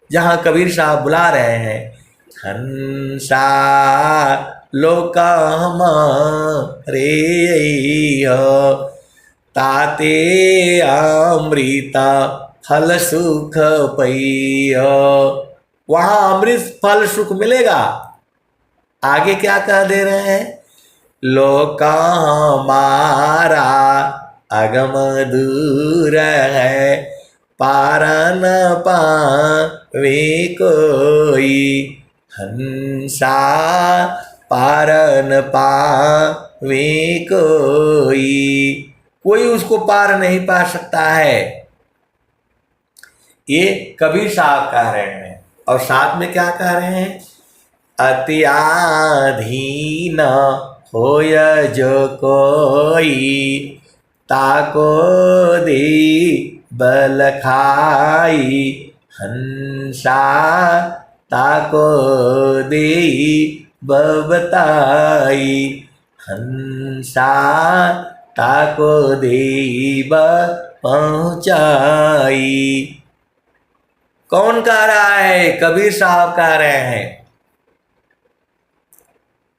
जहाँ कबीर साहब बुला रहे हैं। हंसा लोका हमारे हो, ताते अमृता फल सुख पैया। वहाँ अमृत फल सुख मिलेगा। आगे क्या कह दे रहे हैं। लोका हमारा अगम दूर है, पार न पावे कोई। हंसा पार न पावे कोई उसको पार नहीं पा सकता है। ये कबीर साहब कह रहे हैं। और साथ में क्या कह रहे हैं। अति आधीन होय जो कोई, ताको दे बल खाई। हंसा ताको दे बबताई। हंसा ताको दे पहुँचाई। कौन कह रहा है। कबीर साहब कह रहे हैं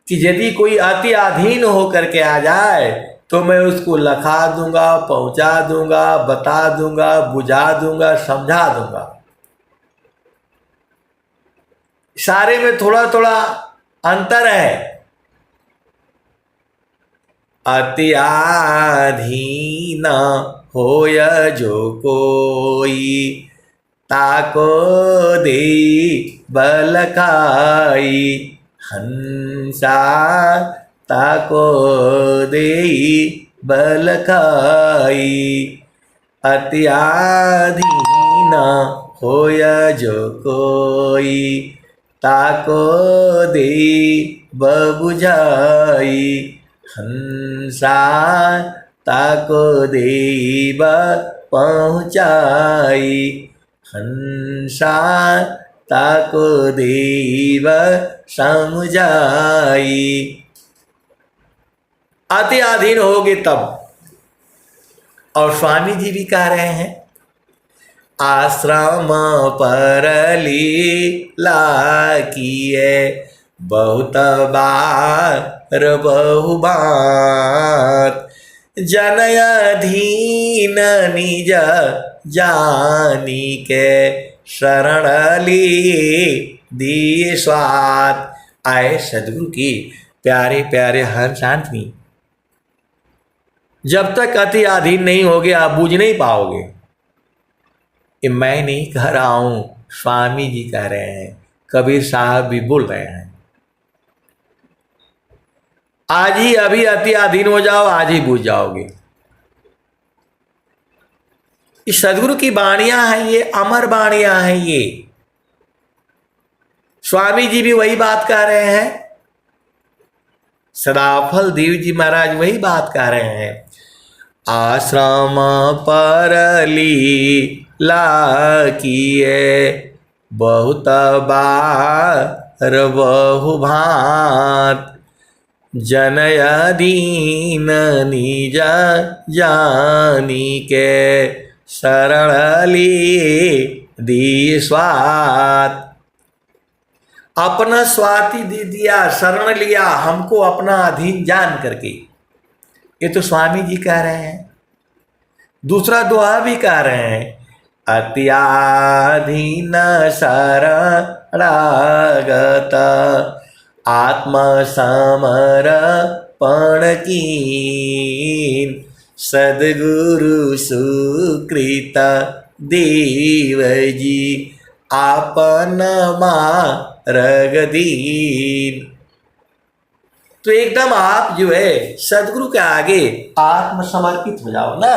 कि यदि कोई अति अधीन होकर के आ जाए तो मैं उसको लखा दूंगा, पहुंचा दूंगा, बता दूंगा, बुझा दूंगा, समझा दूंगा। सारे में थोड़ा थोड़ा अंतर है। अति अधीन होय जो कोई, ताको दे बल खाई। हंसा ताको देई बल खाई। अत्याधीन होय जो कोई, ताको देई बबुझाई। हंसा ताको देई ब पहुँचाई। हंसा ताको देई ब समझाई। अति अधीन होगे तब। और स्वामी जी भी कह रहे हैं, आश्रम पर लीला किए बहुत बार बहुबात। जनय अधीन निज जानी के, शरण लिए दिए स्वाद। आए सदगुरु की प्यारे प्यारे हंस आदमी, जब तक अति अधीन नहीं होगे आप बूझ नहीं पाओगे। ये मैं नहीं कह रहा हूं, स्वामी जी कह रहे हैं, कबीर साहब भी बोल रहे हैं। आज ही अभी अति अधीन हो जाओ, आज ही बूझ जाओगे। इस सदगुरु की वाणियां हैं, ये अमर वाणियां हैं। ये स्वामी जी भी वही बात कह रहे हैं, सदाफल देव जी महाराज वही बात कह रहे हैं। आश्रम पर लीला किए बहुत बार बहुभांत। जनय दीन निज जानी के, शरण लिए दी स्वात। अपना स्वाति दे दिया, शरण लिया हमको अपना अधीन जान करके। ये तो स्वामी जी कह रहे हैं। दूसरा दोहा भी कह रहे हैं, अत्याधीन शरणागत, आत्म समर्पण कीन। सद्गुरु सुकृत देव जी, आपन मार्ग दीन। तो एकदम आप जो है सदगुरु के आगे आत्मसमर्पित हो जाओ ना।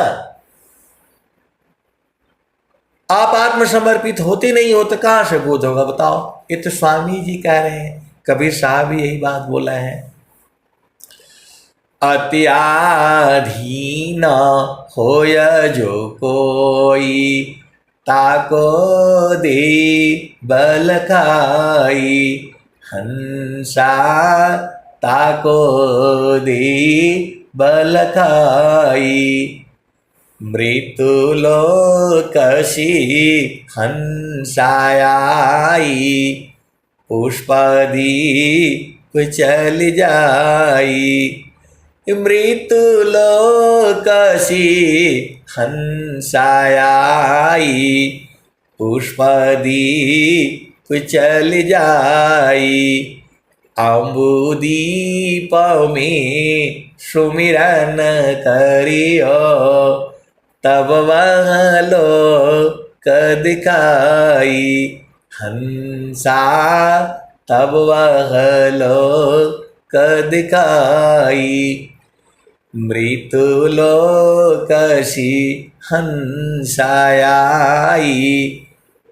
आप आत्मसमर्पित होते नहीं हो तो कहां से बोध होगा बताओ। ये तो स्वामी जी कह रहे हैं, कबीर साहब भी यही बात बोला है। अत्याधीन होय जो कोई, ताको दे बल खाई। हंसा ताको दे बल खाई। मृत्युलोकसी हंसायाई, पुष्पदीप चल जाई। मृत्युलोकसी हंसायाई, पुष्पदीप चल जाई। अम्बुदीप में सुमिरन करियो, तब वह लोक दिखाई। हंसा तब वह लोक दिखाई। मृत्युलोकसी हंसायाई,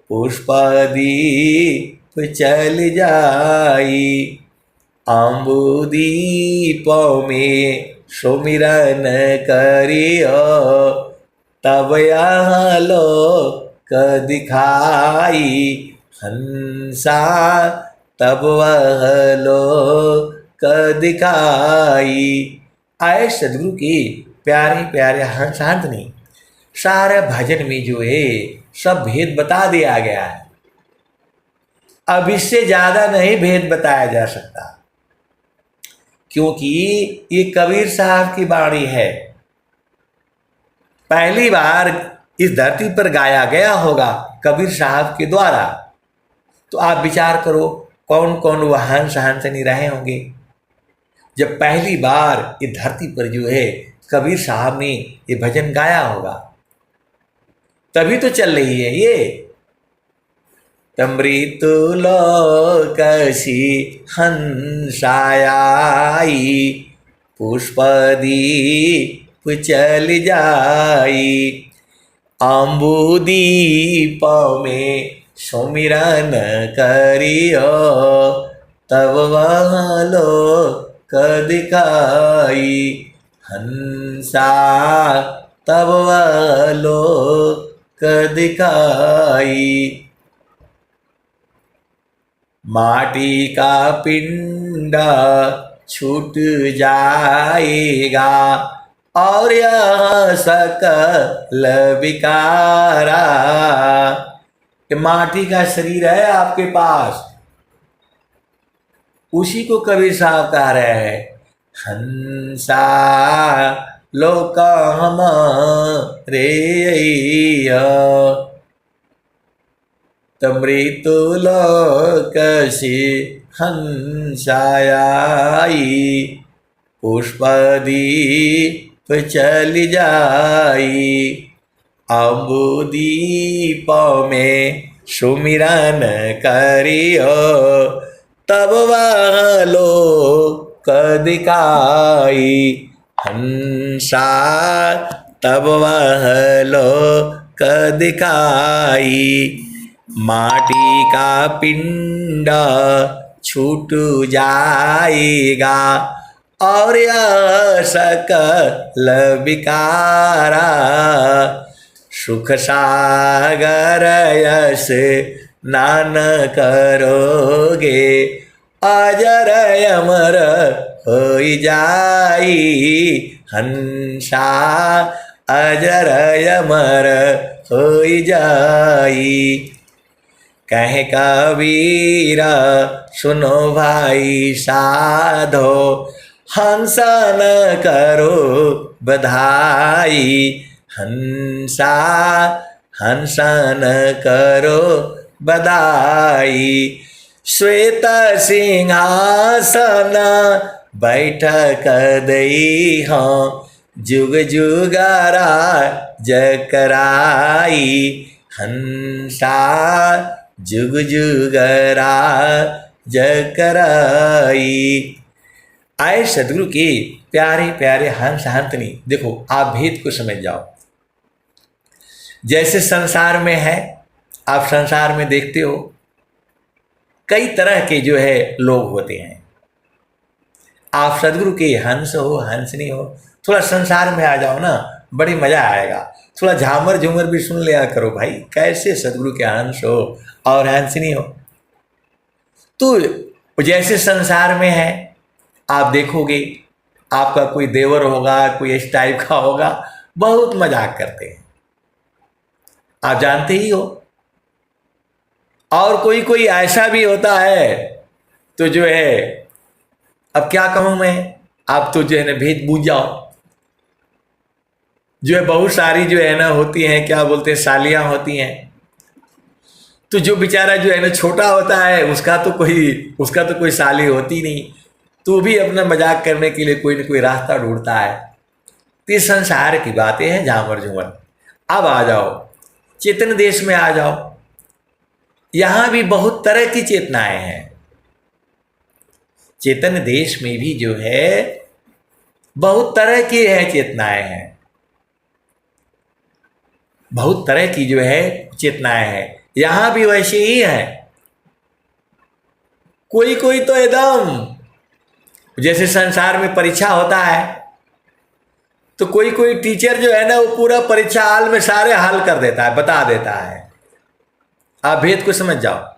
पुष्पदीप चल जाई। अम्बुदीप में सुमिरन करियो, तब यहाँ लोक दिखाई। हंसा तब वह लोक दिखाई। आए सदगुरु की प्यारे प्यारे हंस नहीं, सारे भजन में जो है सब भेद बता दिया गया है। अब इससे ज्यादा नहीं भेद बताया जा सकता, क्योंकि ये कबीर साहब की वाणी है। पहली बार इस धरती पर गाया गया होगा कबीर साहब के द्वारा। तो आप विचार करो कौन कौन वह हंस हंसनी रहे होंगे जब पहली बार ये धरती पर जो है कबीर साहब ने ये भजन गाया होगा। तभी तो चल रही है ये। मृत्युलोकसी हंसायाई, पुष्पदीप चल जाई, अम्बुदीप में सुमिरन करियो, तब वहाँ लोक दिखाई। हंसा तब वह लोक दिखाई। माटी का पिंड छूट जाएगा, और यह सकल विकारा। ये माटी का शरीर है आपके पास, उसी को कबीर साहब कह रहे हैं, हंसा लोक हमारे तमृतु लोक से हंसाई, पुष्पदीप चल जाई, अम्बुदीप में सुमिरन करियो, तब वह लोक दिखाई। हंसा तब वह लोक दिखाई। माटी का पिंड छूट जाएगा, और यह सकल विकारा। सुख सागर यश स्नान करोगे, अजर अमर हो जाई। हंसा अजर अमर हो जाई। कहे कबीर सुनो भाई साधो, हंसा न करो बधाई। हंसा हंसा न करो बधाई। श्वेत सिंहासन बैठक दई हाँ, जुग जुगरा जकराई। हंसा जुग जुगरा जकराई। आए सदगुरु के प्यारे प्यारे हंस हंतनी, देखो आप भेद को समझ जाओ। जैसे संसार में है, आप संसार में देखते हो कई तरह के जो है लोग होते हैं। आप सदगुरु के हंस हो हंसनी हो, थोड़ा संसार में आ जाओ ना, बड़ी मजा आएगा। थोड़ा झामर झूमर भी सुन लिया करो भाई, कैसे सदगुरु के हंस हो और हंसनी हो। तो जैसे संसार में है, आप देखोगे आपका कोई देवर होगा, कोई इस टाइप का होगा, बहुत मजाक करते हैं, आप जानते ही हो। और कोई कोई ऐसा भी होता है तो जो है, अब क्या कहूं मैं, आप तो जो है ना भेद बूझ जाओ। जो है बहुत सारी जो है ना होती हैं, क्या बोलते हैं, सालियां होती हैं। तो जो बेचारा जो है ना छोटा होता है, उसका तो कोई साली होती नहीं, तो भी अपना मजाक करने के लिए कोई ना कोई रास्ता ढूंढता है। तो ये संसार की बातें हैं, झामर झूमर। अब आ जाओ चेतन देश में, आ जाओ। यहां भी बहुत तरह की चेतनाएं हैं। चेतन देश में भी जो है बहुत तरह की है चेतनाएं हैं, बहुत तरह की जो है चेतनाएं हैं। यहां भी वैसे ही है। कोई कोई तो एकदम जैसे संसार में परीक्षा होता है, तो कोई कोई टीचर जो है ना वो पूरा परीक्षा हाल में सारे हल कर देता है, बता देता है। आप भेद को समझ जाओ।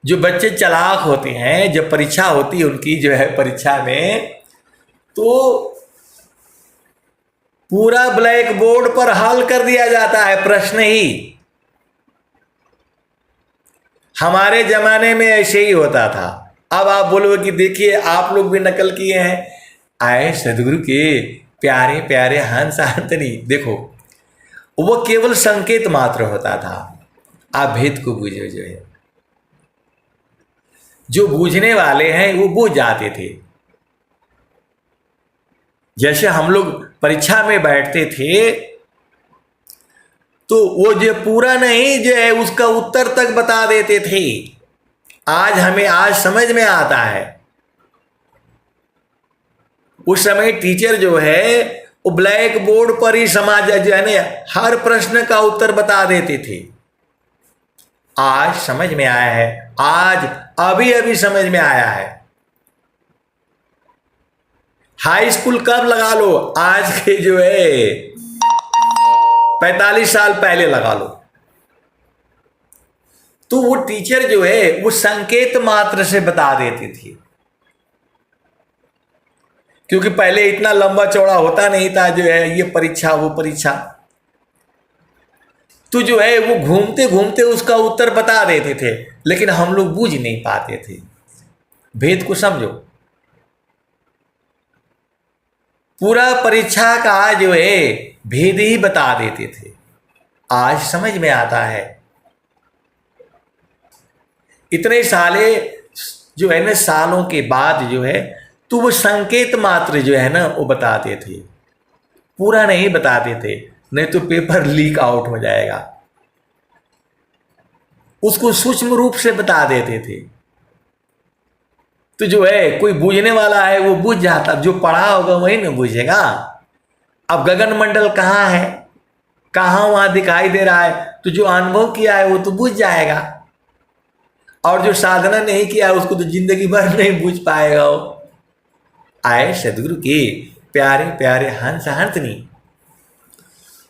जो बच्चे चालाक होते हैं, जब परीक्षा होती है उनकी जो है परीक्षा में, तो पूरा ब्लैक बोर्ड पर हल कर दिया जाता है प्रश्न ही। हमारे जमाने में ऐसे ही होता था। अब आप बोलोगे कि देखिए आप लोग भी नकल किए हैं। आए सदगुरु के प्यारे प्यारे हंस हंतनी, देखो वो केवल संकेत मात्र होता था। आप भेद को बूझो। जो है, जो बूझने वाले हैं वो बूझ जाते थे। जैसे हम लोग परीक्षा में बैठते थे, तो वो जो पूरा नहीं जो है उसका उत्तर तक बता देते थे। आज हमें आज समझ में आता है। उस समय टीचर जो है वो ब्लैक बोर्ड पर ही समाज जो है ना हर प्रश्न का उत्तर बता देते थे। आज समझ में आया है, आज अभी अभी समझ में आया है। हाई स्कूल कब लगा लो, आज के जो है 45 साल पहले लगा लो। तो वो टीचर जो है वो संकेत मात्र से बता देती थी, क्योंकि पहले इतना लंबा चौड़ा होता नहीं था जो है ये परीक्षा वो परीक्षा। तो जो है वो घूमते घूमते उसका उत्तर बता देते थे, लेकिन हम लोग बूझ नहीं पाते थे। भेद को समझो, पूरा परीक्षा का जो है भेद ही बता देते थे। आज समझ में आता है। इतने साले जो है ना सालों के बाद जो है तो वो संकेत मात्र जो है ना वो बताते थे, पूरा नहीं बताते थे, नहीं तो पेपर लीक आउट हो जाएगा। उसको सूक्ष्म रूप से बता देते थे, तो जो है कोई बूझने वाला है वो बूझ जाता, जो पढ़ा होगा वही ना बूझेगा। अब गगन मंडल कहाँ है, कहाँ वहां दिखाई दे रहा है, तो जो अनुभव किया है वो तो बूझ जाएगा, और जो साधना नहीं किया है उसको तो जिंदगी भर नहीं बूझ पाएगा। वो आए सदगुरु के प्यारे प्यारे हंस हंसनी,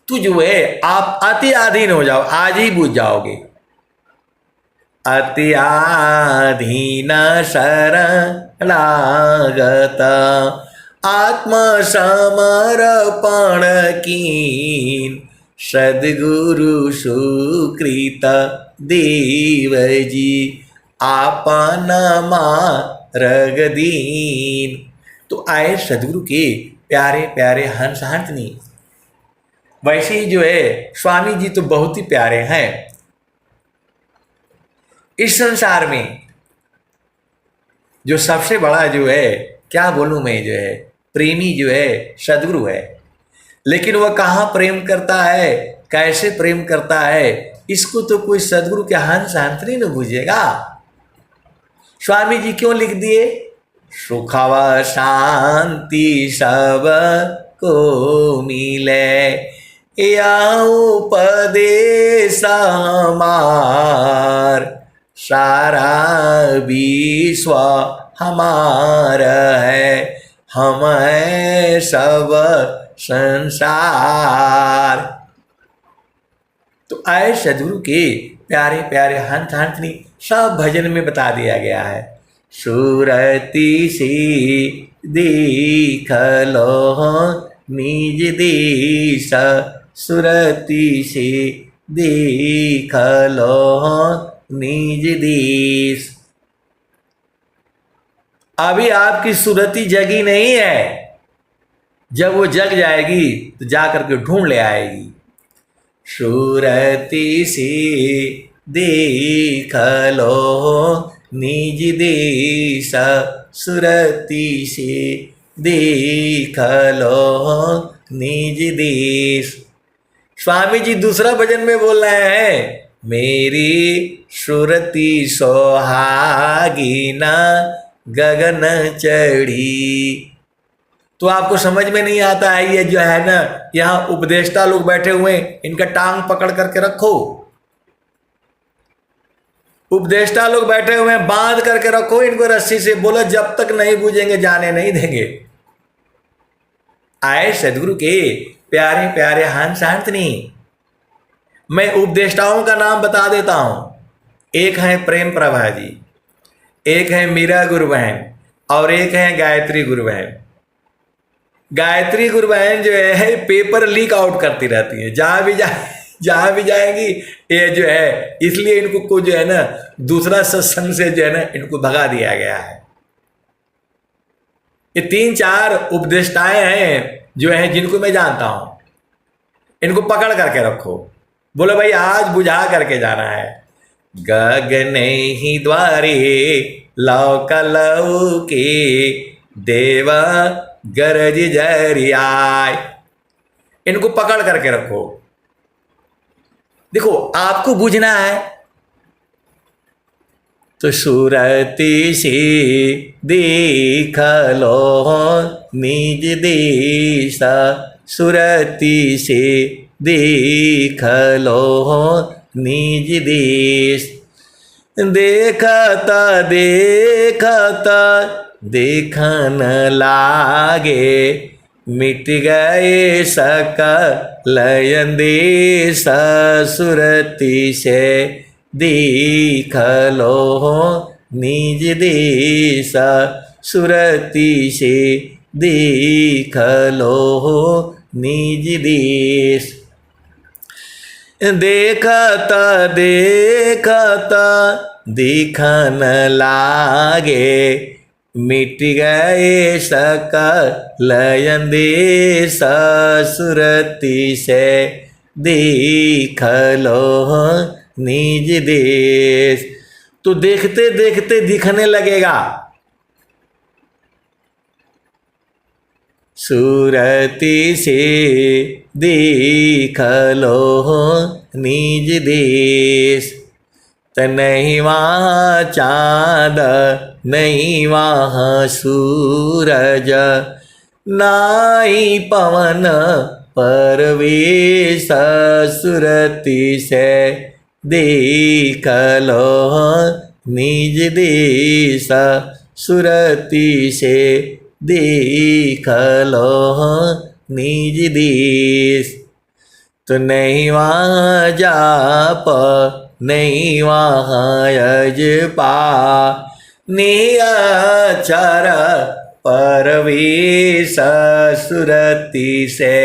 तू जो है आप अति आधीन हो जाओ, आज ही बूझ जाओगे। अति आधीन शरणागत आत्म समर्पण कीन सदगुरु सुकृत देव जी आपन मार्ग दीन। तो आए सदगुरु के प्यारे प्यारे हंस हंसनी। वैसे ही जो है स्वामी जी तो बहुत ही प्यारे हैं। इस संसार में जो सबसे बड़ा जो है क्या बोलूं मैं, जो है प्रेमी जो है सदगुरु है। लेकिन वह कहाँ प्रेम करता है, कैसे प्रेम करता है, इसको तो कोई सदगुरु के हंस हंसनी न बुझेगा। स्वामी जी क्यों लिख दिए, सुखव शांति सब को मिले या उपदेश हमार सारा विश्व हमार है, हम है सब संसार। तो आए सदगुरु के प्यारे प्यारे हंस हंसनी सब भजन में बता दिया गया है। सुरति से देख लो निज देश, सुरति से देख लो निज देश। अभी आपकी सुरति जगी नहीं है, जब वो जग जाएगी तो जाकर के ढूंढ ले आएगी। सुरति से देख लो निज देश, सुरति से देख लो निज देश। स्वामी जी दूसरा भजन में बोल रहे हैं, मेरी सुरति सोहागिना गगन चढ़ी। तो आपको समझ में नहीं आता है, ये जो है ना यहाँ उपदेष्टा लोग बैठे हुए, इनका टांग पकड़ करके रखो। उपदेष्टा लोग बैठे हुए हैं, बांध करके रखो इनको रस्सी से, बोलो जब तक नहीं बूझेंगे जाने नहीं देंगे। आए सदगुरु के प्यारे प्यारे हंस हंसनी। मैं उपदेष्टाओं का नाम बता देता हूं। एक है प्रेम प्रभा जी, एक है मीरा गुरु बहन, और एक है गायत्री गुरु बहन। गायत्री गुरु बहन जो है पेपर लीक आउट करती रहती है, जहां भी जाएंगी ये जो है, इसलिए इनको को जो है ना दूसरा सत्संग से जो है ना इनको भगा दिया गया है। ये 3-4 उपदेष्टाएं हैं जो है जिनको मैं जानता हूं, इनको पकड़ करके रखो, बोलो भाई आज बुझा करके जाना है। गगन ही द्वारे लौक लौके देवा गरज जरियाय, इनको पकड़ करके रखो। देखो आपको बुझना है तो सुरति से देख लो निज देश सुरति से देख लो निज देश। देखता देखता देखन लागे मिट गए सकल देश सुरति से देख लो निज देश सुरति से देख लो निज देश। देखता देखता देखन लागे मिट गए सकल देश सुरति से देख लो निज देश। तो देखते देखते दिखने लगेगा, सुरति से देख लो निज देश। त नहीं वहाँ चाँद नहीं वहाँ सूरज, नाई पवन परवेश सुरति से देख लो निज देश सुरति से देख लो निज देश। तो नहीं वहाँ जाप नहीं वहाँ यजपा, नियचर परवेश सुरति से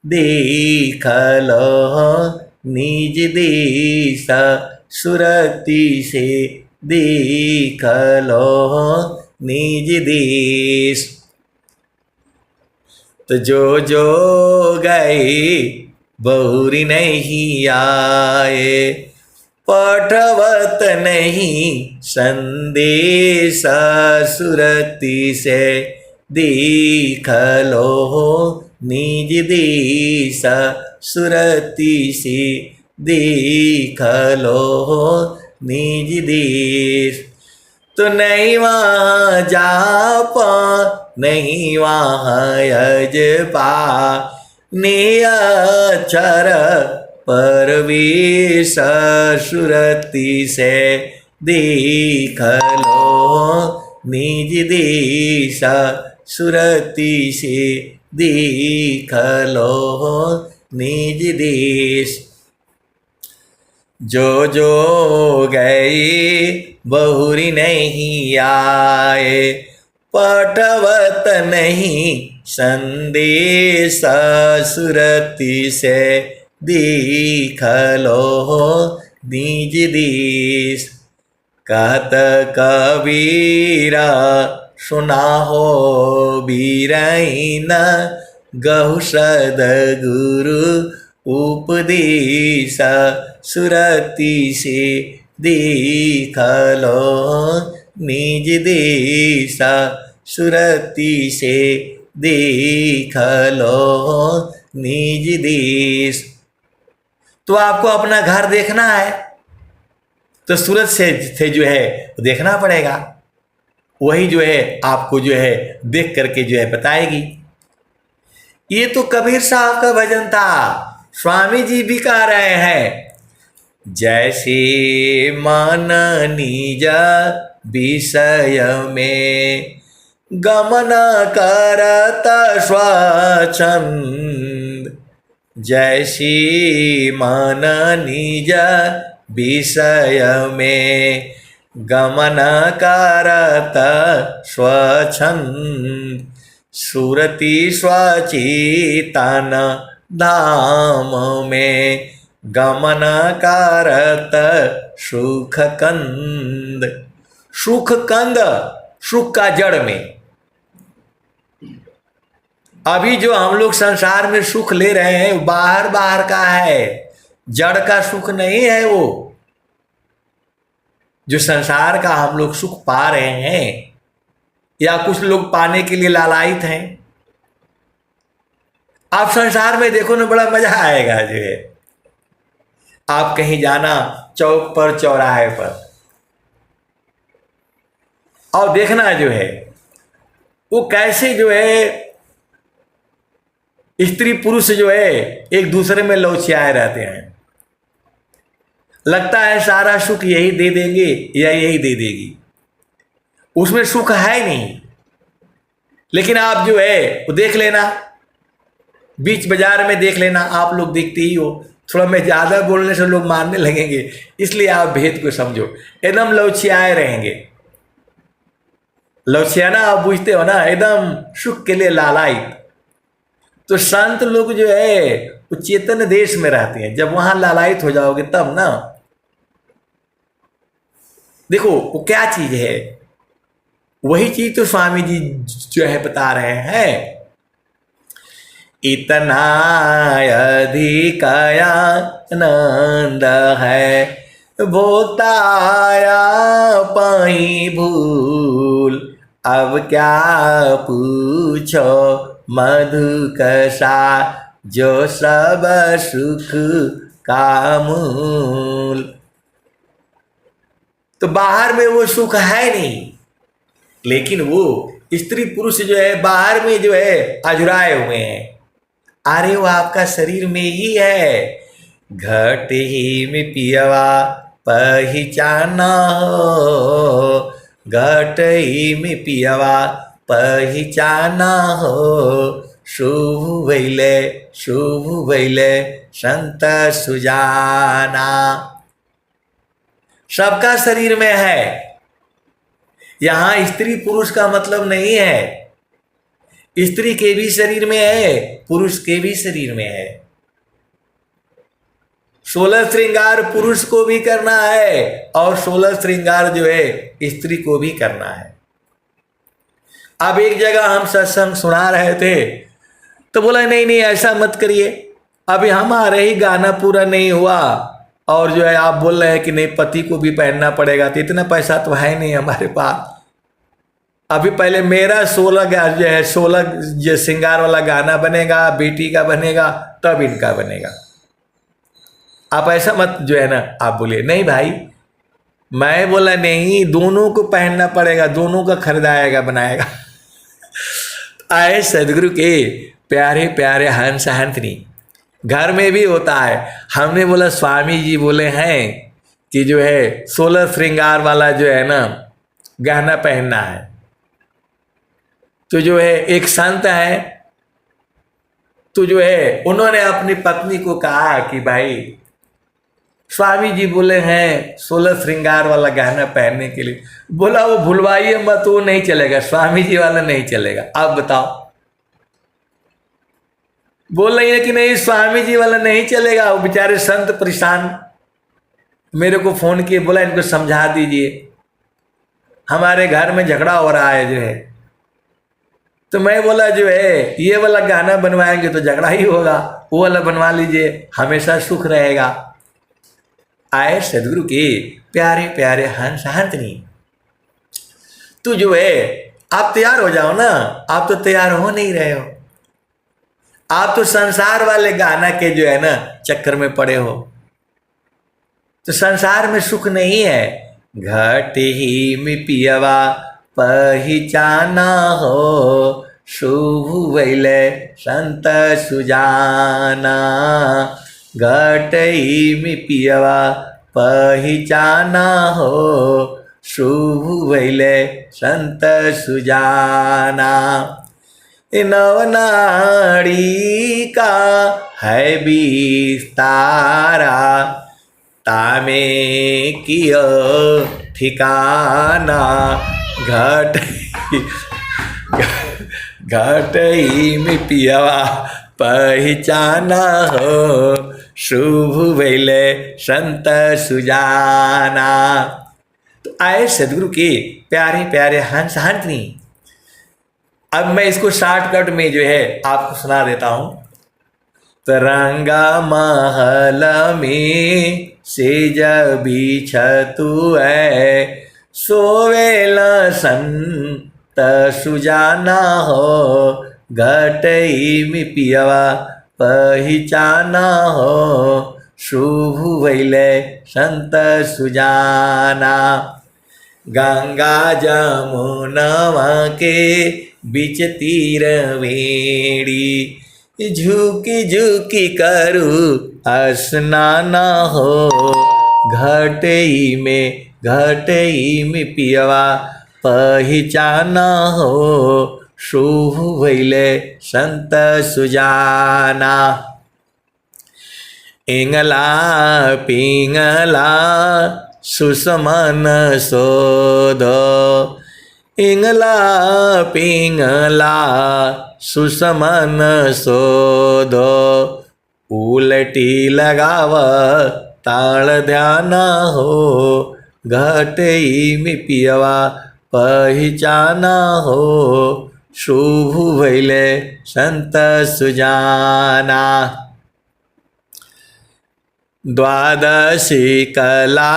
देख लो निज देश सुरति से देख लो निज देश। तो जो जो गए बहुरी नहीं आए, पठवत नहीं संदेश सुरति से देख लो निज देश सुरति से देख लो निज देश। तो नहीं वहाँ जापा नहीं वहाँ यजपा, नियचर परवेश सुरति से देख लो निज देश सुरति से देख लो निज देश। जो जो गए बहुरी नहीं आए, पठवत नहीं संदेश सुरति से देख लो निज देश। कहत कबीरा सुना हो बीरैन, गहु सद्गुरु उपदेश सुरति से देख लो निज देश सुरति से देख लो निज देश। तो आपको अपना घर देखना है तो सूरत से जो है देखना पड़ेगा, वही जो है आपको जो है देख करके जो है बताएगी। ये तो कबीर साहब का भजन था, स्वामी जी भी कह रहे हैं, जैसे मन निज विषय में गमन करत स्वच्छंद, जैसी मन निज विषय में गमन करत स्वच्छंद, सुरति स्वचेतन धाम में गमन करत सुख कंद। सुख कंद, सुख का जड़ में। अभी जो हम लोग संसार में सुख ले रहे हैं बाहर बाहर का है, जड़ का सुख नहीं है। वो जो संसार का हम लोग सुख पा रहे हैं या कुछ लोग पाने के लिए लालायित हैं, आप संसार में देखो ना, बड़ा मजा आएगा। जो है आप कहीं जाना चौक पर चौराहे पर और देखना जो है वो कैसे जो है स्त्री पुरुष जो है एक दूसरे में लौचियाए रहते हैं। लगता है सारा सुख यही दे देंगे या यही दे देगी, उसमें सुख है नहीं। लेकिन आप जो है वो देख लेना, बीच बाजार में देख लेना, आप लोग देखते ही हो, थोड़ा मैं ज़्यादा बोलने से लोग मानने लगेंगे, इसलिए आप भेद को समझो। एकदम लौचियाए रहेंगे। लौचियाना आप बुझते हो ना, एकदम सुख के लिए लालायित। तो संत लोग जो है वो चेतन देश में रहते हैं। जब वहां लालायित हो जाओगे तब ना, देखो वो क्या चीज है, वही चीज तो स्वामी जी जो है बता रहे हैं। इतना अधिक आनंद है भोताया पाई भूल, अब क्या पूछो मधु कसा जो सब सुख का मूल। तो बाहर में वो सुख है नहीं, लेकिन वो स्त्री पुरुष जो है बाहर में जो है अजुराए हुए हैं। अरे वो आपका शरीर में ही है। घट ही में पियवा पहचाना हो, घट ही में पियवा पहचाना हो, शुभ भैले संत सुजाना। सबका शरीर में है। यहां स्त्री पुरुष का मतलब नहीं है। स्त्री के भी शरीर में है, पुरुष के भी शरीर में है। 16 श्रृंगार पुरुष को भी करना है और 16 श्रृंगार जो है स्त्री को भी करना है। अब एक जगह हम सत्संग सुना रहे थे तो बोला नहीं नहीं ऐसा मत करिए, अभी हमारे ही गाना पूरा नहीं हुआ और जो है आप बोल रहे हैं कि नहीं पति को भी पहनना पड़ेगा, तो इतना पैसा तो है नहीं हमारे पास। अभी पहले मेरा 16 जो है 16 जो श्रृंगार वाला गाना बनेगा, बेटी का बनेगा, तब इनका बनेगा। आप ऐसा मत जो है ना आप बोलिए नहीं भाई, मैं बोला नहीं, दोनों को पहनना पड़ेगा, दोनों का खरीदाएगा बनाएगा। आए सदगुरु के प्यारे प्यारे हंस हंसनी, घर में भी होता है। हमने बोला स्वामी जी बोले हैं कि जो है 16 श्रृंगार वाला जो है ना गहना पहनना है। तो जो है एक संत है, तो जो है उन्होंने अपनी पत्नी को कहा कि भाई स्वामी जी बोले हैं 16 श्रृंगार वाला गहना पहनने के लिए। बोला वो भूलवाइए मत, वो नहीं चलेगा, स्वामी जी वाला नहीं चलेगा। आप बताओ, बोल रही है कि नहीं स्वामी जी वाला नहीं चलेगा। वो बेचारे संत परेशान मेरे को फोन किए, बोला इनको समझा दीजिए, हमारे घर में झगड़ा हो रहा है जो है। तो मैं बोला जो है ये वाला गाना बनवाएंगे तो झगड़ा ही होगा, वो वाला बनवा लीजिए, हमेशा सुख रहेगा। आए सदगुरु के प्यारे प्यारे हंस हंसनी, तो जो है आप तैयार हो जाओ ना। आप तो तैयार हो नहीं रहे हो, आप तो संसार वाले गाना के जो है ना चक्कर में पड़े हो। तो संसार में सुख नहीं है। घट ही में पियवा पहचाना हो, शुभ भैले संत सुजाना। घट ही में पियवा पहचाना हो, शुभ भैले संत सुजाना। नवनाड़ी का है विस्तारा, तामे कियो ठिकाना। घट ही में पियवा पहचाना हो, शुभ भैले संत सुजाना। तो आए सदगुरु के प्यारे प्यारे हंस हंसनी। अब मैं इसको शॉर्टकट में जो है आपको सुना देता हूं। तरंगा महल में सेज बिछतु है, सोवेला संत सुजाना हो। घटई में पियवा पहचाना हो, शुभ भैले संत सुजाना। गंगा जमुनवा के बीच तीर वेड़ी, झुकी झुकी करू स्नाना हो, घटई में पियवा पहिचाना हो, शुभ भैले संत सुजाना। इंगला पिंगला सुसमन शोध, इंगला पिंगला सुसमन शोध, उलटी लगाव ताल ध्यान हो, घटई में पियवा पहिचाना हो, शुभ भैले संत सुजाना। द्वादशी कला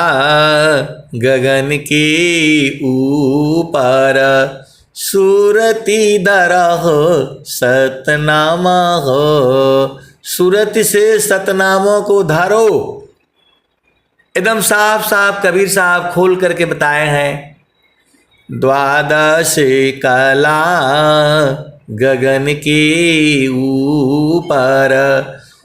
गगन की ऊपर, सूरती दरा हो सतनामा हो, सूरत से सतनामों को धारो। एकदम साफ साफ कबीर साहब खोल करके बताए हैं। द्वादशी कला गगन की ऊपर,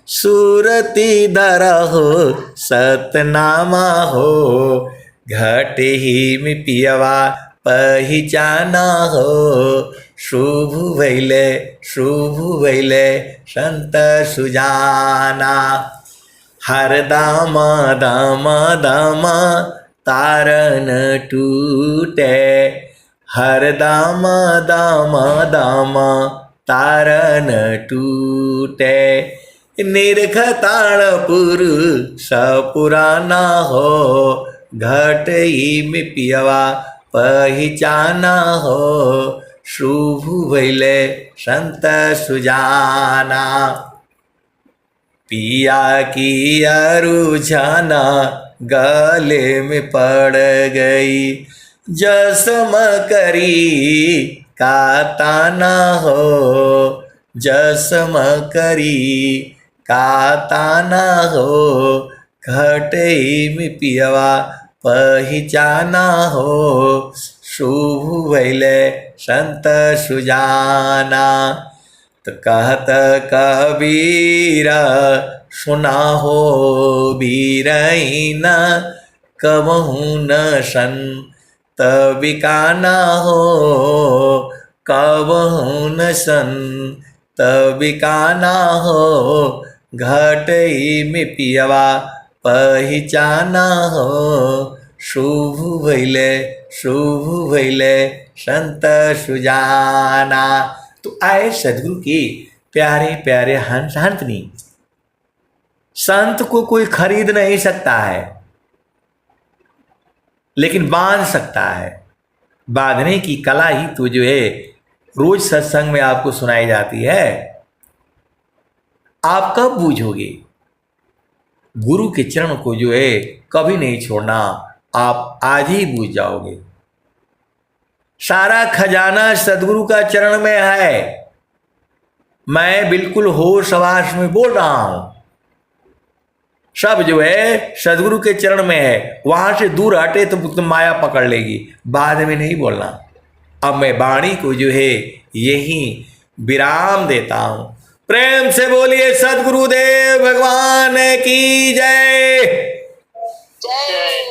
सूरती दरा हो सतनामा हो, घट ही में पियवा पहिचाना हो, शुभ भैले संत सुजाना। हर दामा दामा दामा तारन टूटे, हर दामा दामा दामा तारन टूटे, निर्घताण पुरुष पुराना हो, घटई में पियवा पहिचाना हो, शुभ भैले संत सुजाना। पिया की अरुझाना गले में पड़ गई, जसम करी का ताना हो, जसम करी का ताना हो, घटई में पियवा पहिचाना हो, शुभ भैले संत सुजाना। तो कहत कबीरा सुना हो बीरैना, कबहू न संत बिकाना हो, कबहू न संत बिकाना हो, घटई में पियवा पहिचाना हो, शुभ भैले संत सुजाना। तो आए सदगुरु के प्यारे प्यारे हंस हंसनी। संत को कोई खरीद नहीं सकता है, लेकिन बांध सकता है। बांधने की कला ही तो जो है रोज सत्संग में आपको सुनाई जाती है। आप कब बूझोगे? गुरु के चरण को जो है कभी नहीं छोड़ना, आप आज ही बूझ जाओगे। सारा खजाना सदगुरु का चरण में है। मैं बिल्कुल होश हवास में बोल रहा हूं। सब जो है सदगुरु के चरण में है। वहां से दूर हटे तो तुम माया पकड़ लेगी। बाद में नहीं बोलना। अब मैं वाणी को जो है यही विराम देता हूं। प्रेम से बोलिए सदगुरुदेव भगवान की जय। जय।